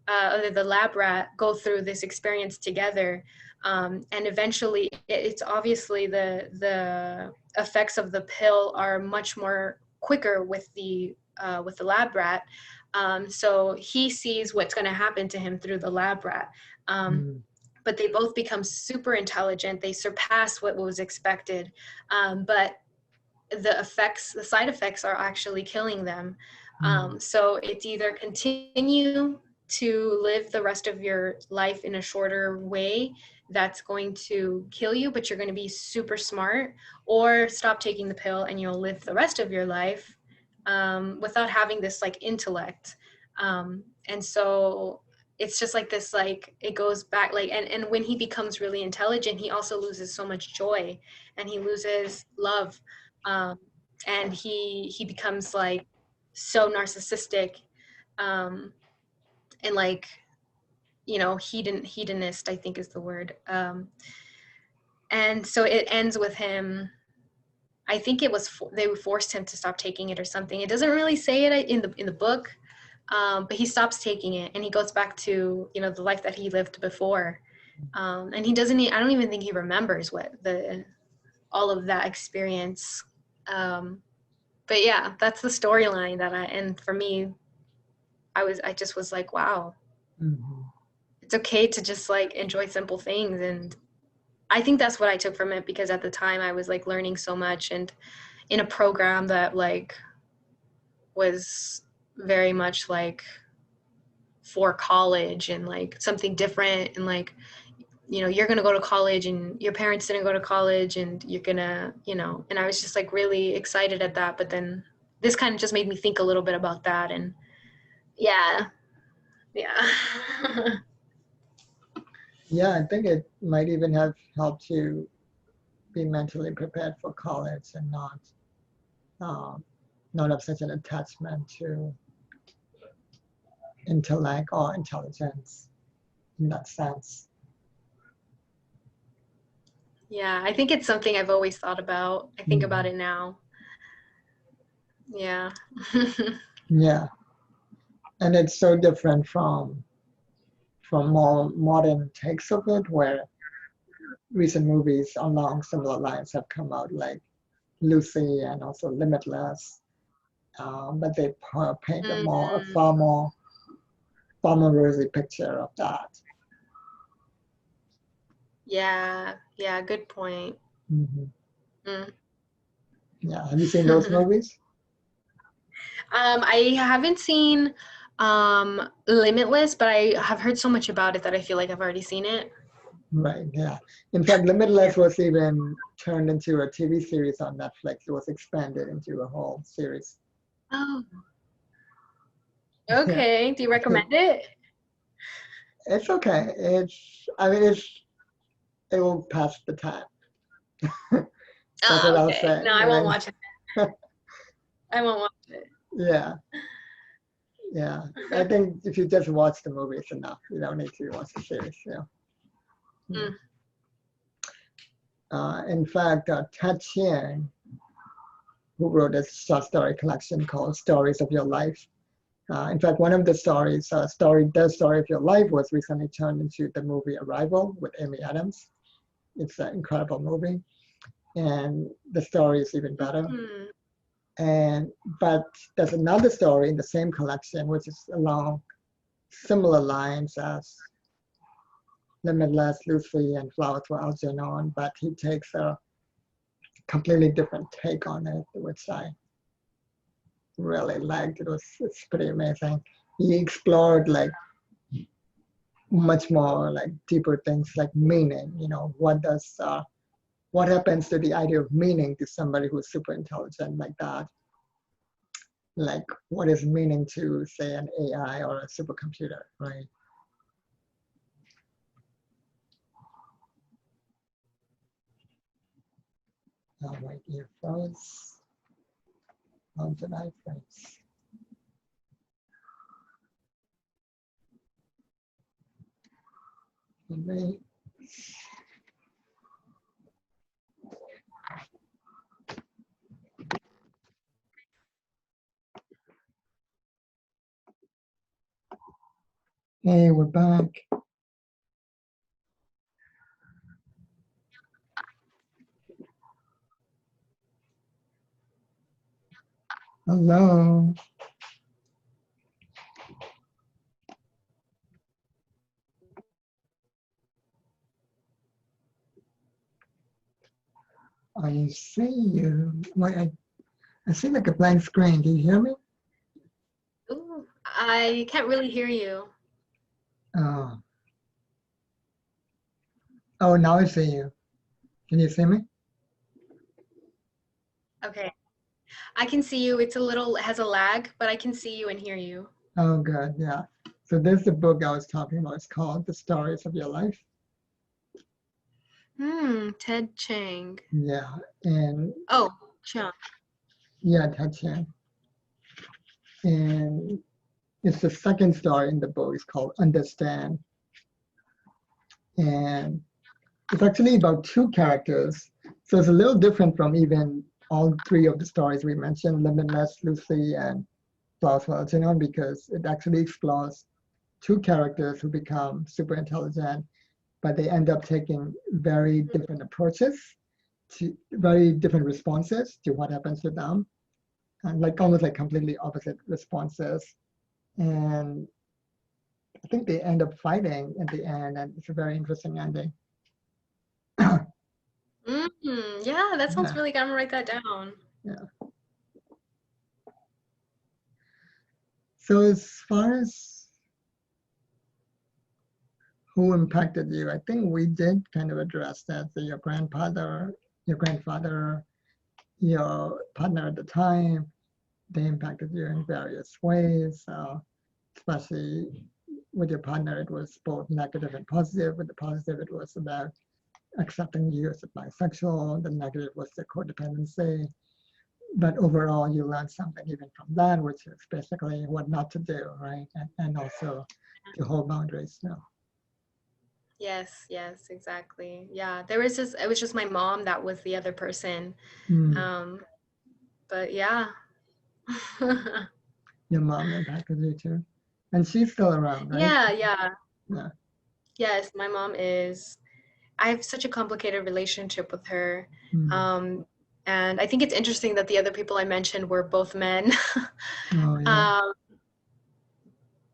S2: or the lab rat go through this experience together, and eventually it's obviously the effects of the pill are much more quicker with the lab rat. So he sees what's going to happen to him through the lab rat.
S1: Mm.
S2: But they both become super intelligent. They surpass what was expected, but the side effects are actually killing them. So it's either continue to live the rest of your life in a shorter way that's going to kill you, but you're going to be super smart, or stop taking the pill and you'll live the rest of your life without having this like intellect. And so it's just like this, like it goes back, like, and when he becomes really intelligent, he also loses so much joy, and he loses love, and he becomes like so narcissistic, and like, hedonist, I think is the word. And so it ends with him. I think it was they forced him to stop taking it or something. It doesn't really say it in the book, but he stops taking it, and he goes back to the life that he lived before, and he doesn't. I don't even think he remembers what all of that experience. But yeah, that's the storyline and for me, I just was like, wow,
S1: Mm-hmm.
S2: it's okay to just like enjoy simple things. And I think that's what I took from it, because at the time I was like learning so much, and in a program that like was very much like for college and like something different, and like, you're going to go to college and your parents didn't go to college, and you're going to, and I was just like really excited at that. But then this kind of just made me think a little bit about that. And yeah.
S1: Yeah, I think it might even have helped you be mentally prepared for college and um, not have such an attachment to intellect or intelligence in that sense.
S2: Yeah, I think it's something I've always thought about. I think about
S1: Mhm.
S2: it now. Yeah.
S1: Yeah, and it's so different from more modern takes of it, where recent movies along similar lines have come out, like Lucy and also Limitless, but they paint a
S2: Mhm.
S1: far more rosy picture of that.
S2: Yeah, good point.
S1: Hmm.
S2: Mm.
S1: Yeah, have you seen those movies?
S2: I haven't seen Limitless, but I have heard so much about it that I feel like I've already seen it.
S1: Right, yeah. In fact,
S2: Yeah.
S1: Limitless was even turned into a TV series on Netflix. It was expanded into a whole series.
S2: Oh,
S1: Yeah,
S2: okay. Do you recommend it?
S1: it's okay. I mean, it will pass the time. That's what
S2: Ah,
S1: I'll
S2: okay.
S1: say,
S2: No, I won't
S1: right?
S2: watch it. I won't watch it.
S1: Yeah, yeah. I think if you just watch the movie, it's enough. You don't need to watch the series. Yeah.
S2: Mm.
S1: In fact, Ted Chiang, who wrote a short story collection called Stories of Your Life. In fact, one of the stories, The Story of Your Life, was recently turned into the movie Arrival with Amy Adams. It's an incredible movie, and the story is even better.
S2: Mm.
S1: But there's another story in the same collection, which is along similar lines as Limitless, Lucy, and Flowers for Algernon, but he takes a completely different take on it, which I really liked. It's pretty amazing. He explored like much more like deeper things like meaning. What happens to the idea of meaning to somebody who's super intelligent like that? Like what is meaning to say an AI or a supercomputer, right? Oh, my ear froze. How did I freeze? Wait. Hey, we're back. Hello. I see you. Wait, I see like a blank screen. Do you hear me?
S2: Ooh, I can't really hear you.
S1: Oh. Oh, now I see you. Can you see me?
S2: Okay. I can see you. It's a little, it has a lag, but I can see you and hear you.
S1: Oh, good. Yeah. So this is the book I was talking about. It's called The Stories of Your Life.
S2: Ted Chiang.
S1: Yeah. And
S2: Oh, Chiang.
S1: yeah, that's him. And it's the second story in the book. It's called Understand. And it's actually about two characters. So it's a little different from even all three of the stories we mentioned, Limitless, Lucy, and Flowers, because it actually explores two characters who become super intelligent, but they end up taking very different approaches to very different responses to what happens to them, and like almost like completely opposite responses. And I think they end up fighting in the end, and it's a very interesting ending.
S2: Yeah, that sounds
S1: Yeah,
S2: really good. I'm gonna write that down.
S1: yeah. So as far as who impacted you, I think we did kind of address that. So your grandfather, your grandfather, your partner at the time, they impacted you in various ways. Especially with your partner, it was both negative and positive. With the positive, it was about accepting you as a bisexual. The negative was the codependency. But overall, you learned something even from that, which is basically what not to do, right? And also to hold boundaries. No.
S2: Yes, yes, exactly. Yeah, there was just, it was just my mom that was the other person.
S1: Mm.
S2: Um, but yeah.
S1: Your mom impacted you too, and she's still around, right?
S2: Yeah, yeah.
S1: Yeah.
S2: Yes, my mom is. I have such a complicated relationship with her.
S1: Mm.
S2: Um, and I think it's interesting that the other people I mentioned were both men.
S1: Oh yeah.
S2: um,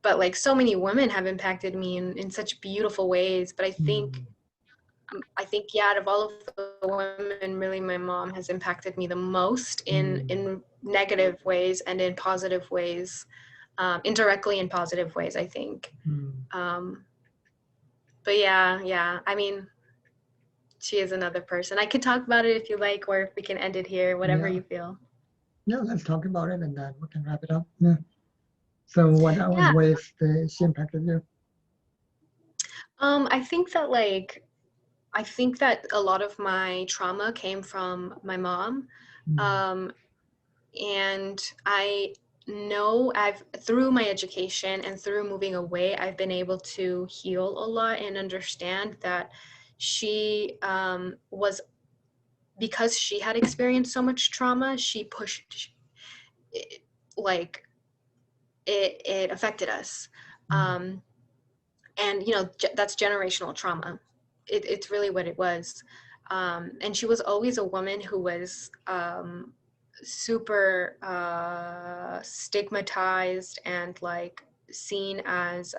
S2: but like so many women have impacted me in such beautiful ways. But
S1: Mm.
S2: I think yeah, out of all of the women, really my mom has impacted me the most
S1: Mm.
S2: in negative ways and in positive ways, indirectly in positive ways, I think.
S1: Mm.
S2: Um, but yeah, yeah. I mean, she is another person. I could talk about it if you like, or if we can end it here, whatever
S1: Yeah.
S2: you feel.
S1: Yeah. Let's talk about it, and then we can wrap it up. Yeah. So, what
S2: Yeah.
S1: ways she impacted you?
S2: I think that I think that a lot of my trauma came from my mom.
S1: Mm.
S2: Um, and I know I've through my education and through moving away, I've been able to heal a lot and understand that she was because she had experienced so much trauma, she pushed it, like it affected us.
S1: Mm.
S2: Um, and that's generational trauma. It's really what it was. And she was always a woman who was super stigmatized and like seen as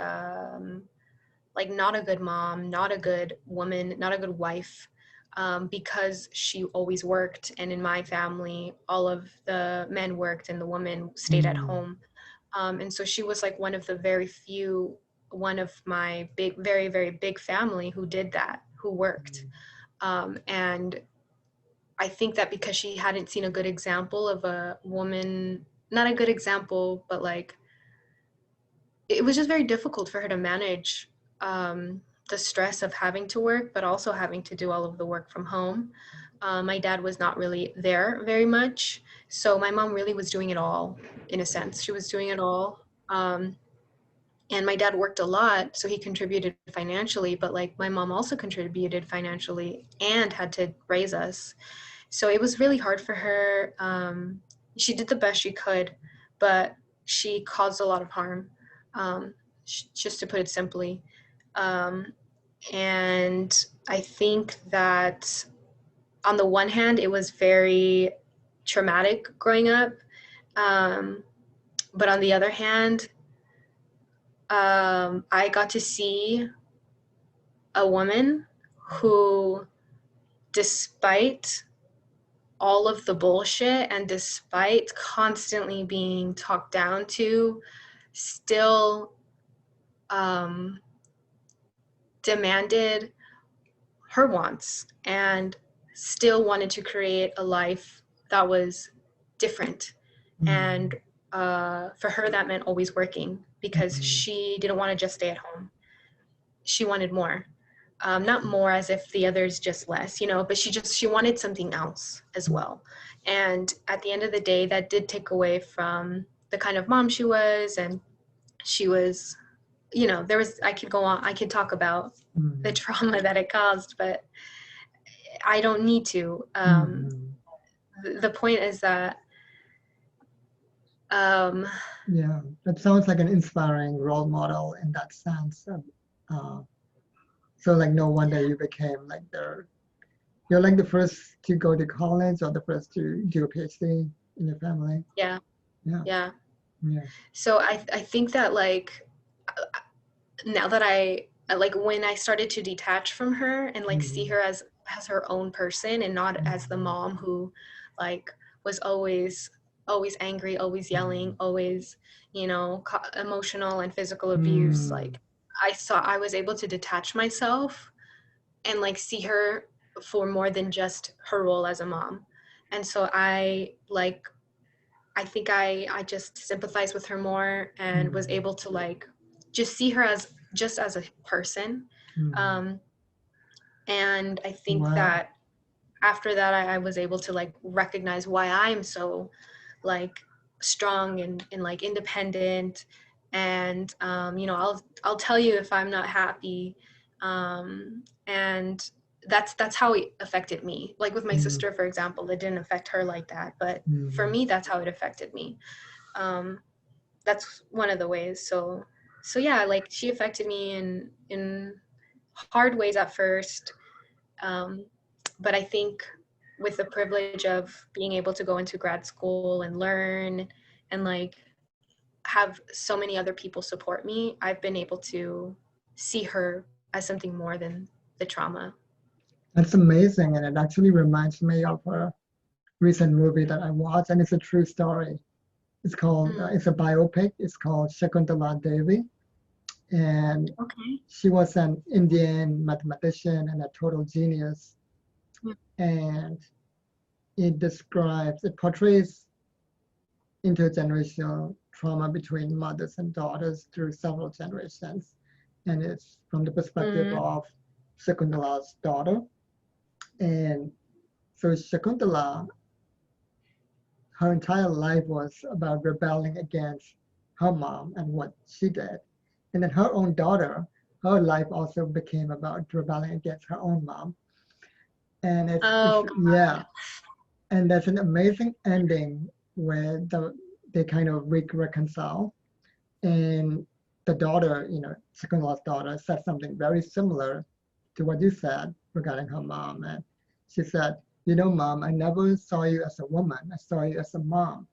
S2: like not a good mom, not a good woman, not a good wife, because she always worked. And in my family, all of the men worked and the woman stayed at
S1: Mm.
S2: home. And so she was like one of the very few, one of my big, very, very big family who did that, who worked. And I think that because she hadn't seen a good example of a woman, not a good example, but like it was just very difficult for her to manage the stress of having to work, but also having to do all of the work from home. My dad was not really there very much. So my mom really was doing it all, in a sense. She was doing it all. And my dad worked a lot, so he contributed financially, but like my mom also contributed financially and had to raise us. So it was really hard for her. She did the best she could, but she caused a lot of harm, just to put it simply. Um, and I think that on the one hand, it was very traumatic growing up. Um, but on the other hand, I got to see a woman who, despite all of the bullshit and despite constantly being talked down to, still um, demanded her wants and still wanted to create a life that was different. And for her, that meant always working because she didn't want to just stay at home. She wanted more. Not more as if the others just less, but she wanted something else as well. And at the end of the day, that did take away from the kind of mom she was. And she was, I could go on, I could talk about the trauma that it caused, but I don't need to. The point is that,
S1: yeah, that sounds like an inspiring role model in that sense. So like no wonder you became like you're like the first to go to college or the first to do a PhD in your family.
S2: yeah.
S1: Yeah.
S2: Yeah.
S1: Yeah.
S2: So I think that like, now that I like, when I started to detach from her and like see her as her own person and not as the mom who like was always angry, always yelling, always, emotional and physical abuse, like I was able to detach myself and like see her for more than just her role as a mom. And so I think I just sympathized with her more and was able to like just see her as just as a person. And I think that after that, I was able to like recognize why I'm so like strong and like independent. And I'll tell you if I'm not happy. And that's how it affected me. Like with my sister, for example, it didn't affect her like that, but for me, that's how it affected me. That's one of the ways. So yeah, like she affected me in hard ways at first. But I think with the privilege of being able to go into grad school and learn and like have so many other people support me, I've been able to see her as something more than the trauma.
S1: That's amazing. And it actually reminds me of a recent movie that I watched, and it's a true story. It's called, it's a biopic. It's called Shakuntala Devi. And she was an Indian mathematician and a total genius. And it portrays intergenerational trauma between mothers and daughters through several generations. And it's from the perspective of Shakuntala's daughter. And so Shakuntala, her entire life was about rebelling against her mom and what she did. And then her own daughter, her life also became about rebelling against her own mom. And yeah, and that's an amazing ending where they kind of reconcile. And the daughter, Shakuntala's daughter, said something very similar to what you said regarding her mom. And she said, Mom, I never saw you as a woman. I saw you as a mom.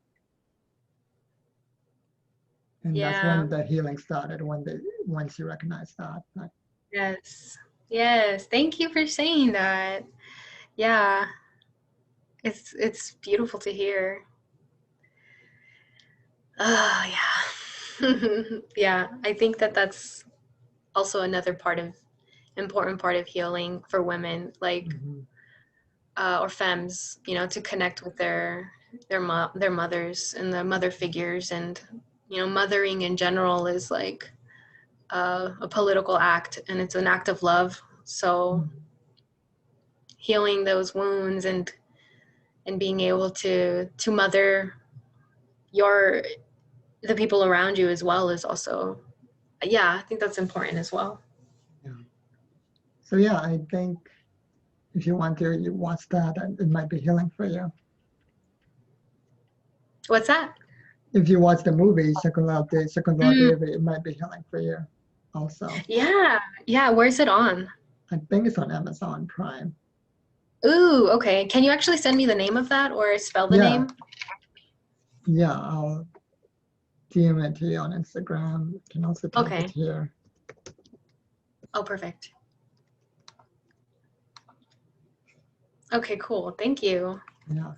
S1: And that's when the healing started, when she recognized that.
S2: Yes. Thank you for saying that. Yeah. It's beautiful to hear. Oh, yeah. Yeah. I think that that's also another important part of healing for women, like, or femmes, to connect with their mothers and the mother figures. And, mothering in general is like a political act, and it's an act of love. So healing those wounds and being able to mother the people around you as well is also, yeah, I think that's important as well.
S1: Yeah. So yeah, I think if you want to, you watch that, and it might be healing for you.
S2: What's that?
S1: If you watch the movie Second Love Day, it might be healing for you also.
S2: Yeah, where's it on?
S1: I think it's on Amazon Prime.
S2: Ooh, okay. Can you actually send me the name of that or spell the name?
S1: Yeah, I'll DM it to you on Instagram. You can also type
S2: Okay.
S1: it here.
S2: Oh, perfect. Okay, cool. Thank you.
S1: Yeah.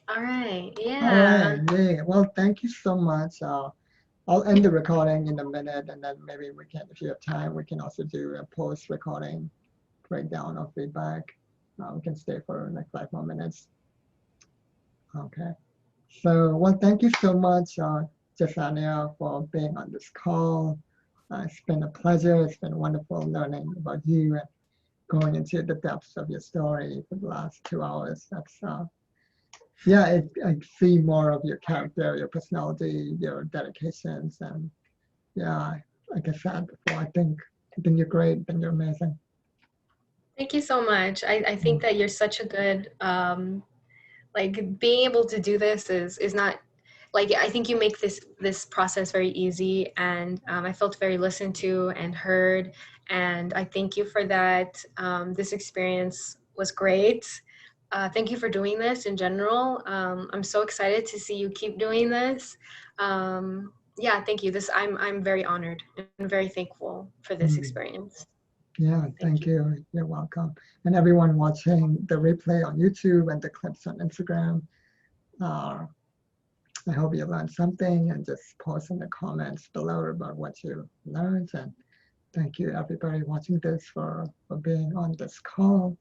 S2: All right. Yeah.
S1: All right. Yeah. Well, thank you so much. I'll end the recording in a minute, and then maybe we can, if you have time, we can also do a post-recording breakdown of feedback. We can stay for like 5 more minutes. Okay. So, well, thank you so much, Jessenya, for being on this call. It's been a pleasure. It's been wonderful learning about you and going into the depths of your story for the last 2 hours. That's yeah, I see more of your character, your personality, your dedications, and yeah, like I said before, I think you're great and you're amazing.
S2: Thank you so much. I think that you're such a good, like being able to do this is not, like, I think you make this process very easy, and I felt very listened to and heard, and I thank you for that. This experience was great. Thank you for doing this in general. I'm so excited to see you keep doing this. Yeah, thank you. I'm very honored and very thankful for this experience.
S1: Yeah, thank you. You're welcome. And everyone watching the replay on YouTube and the clips on Instagram, I hope you learned something, and just post in the comments below about what you learned. And thank you everybody watching this for being on this call.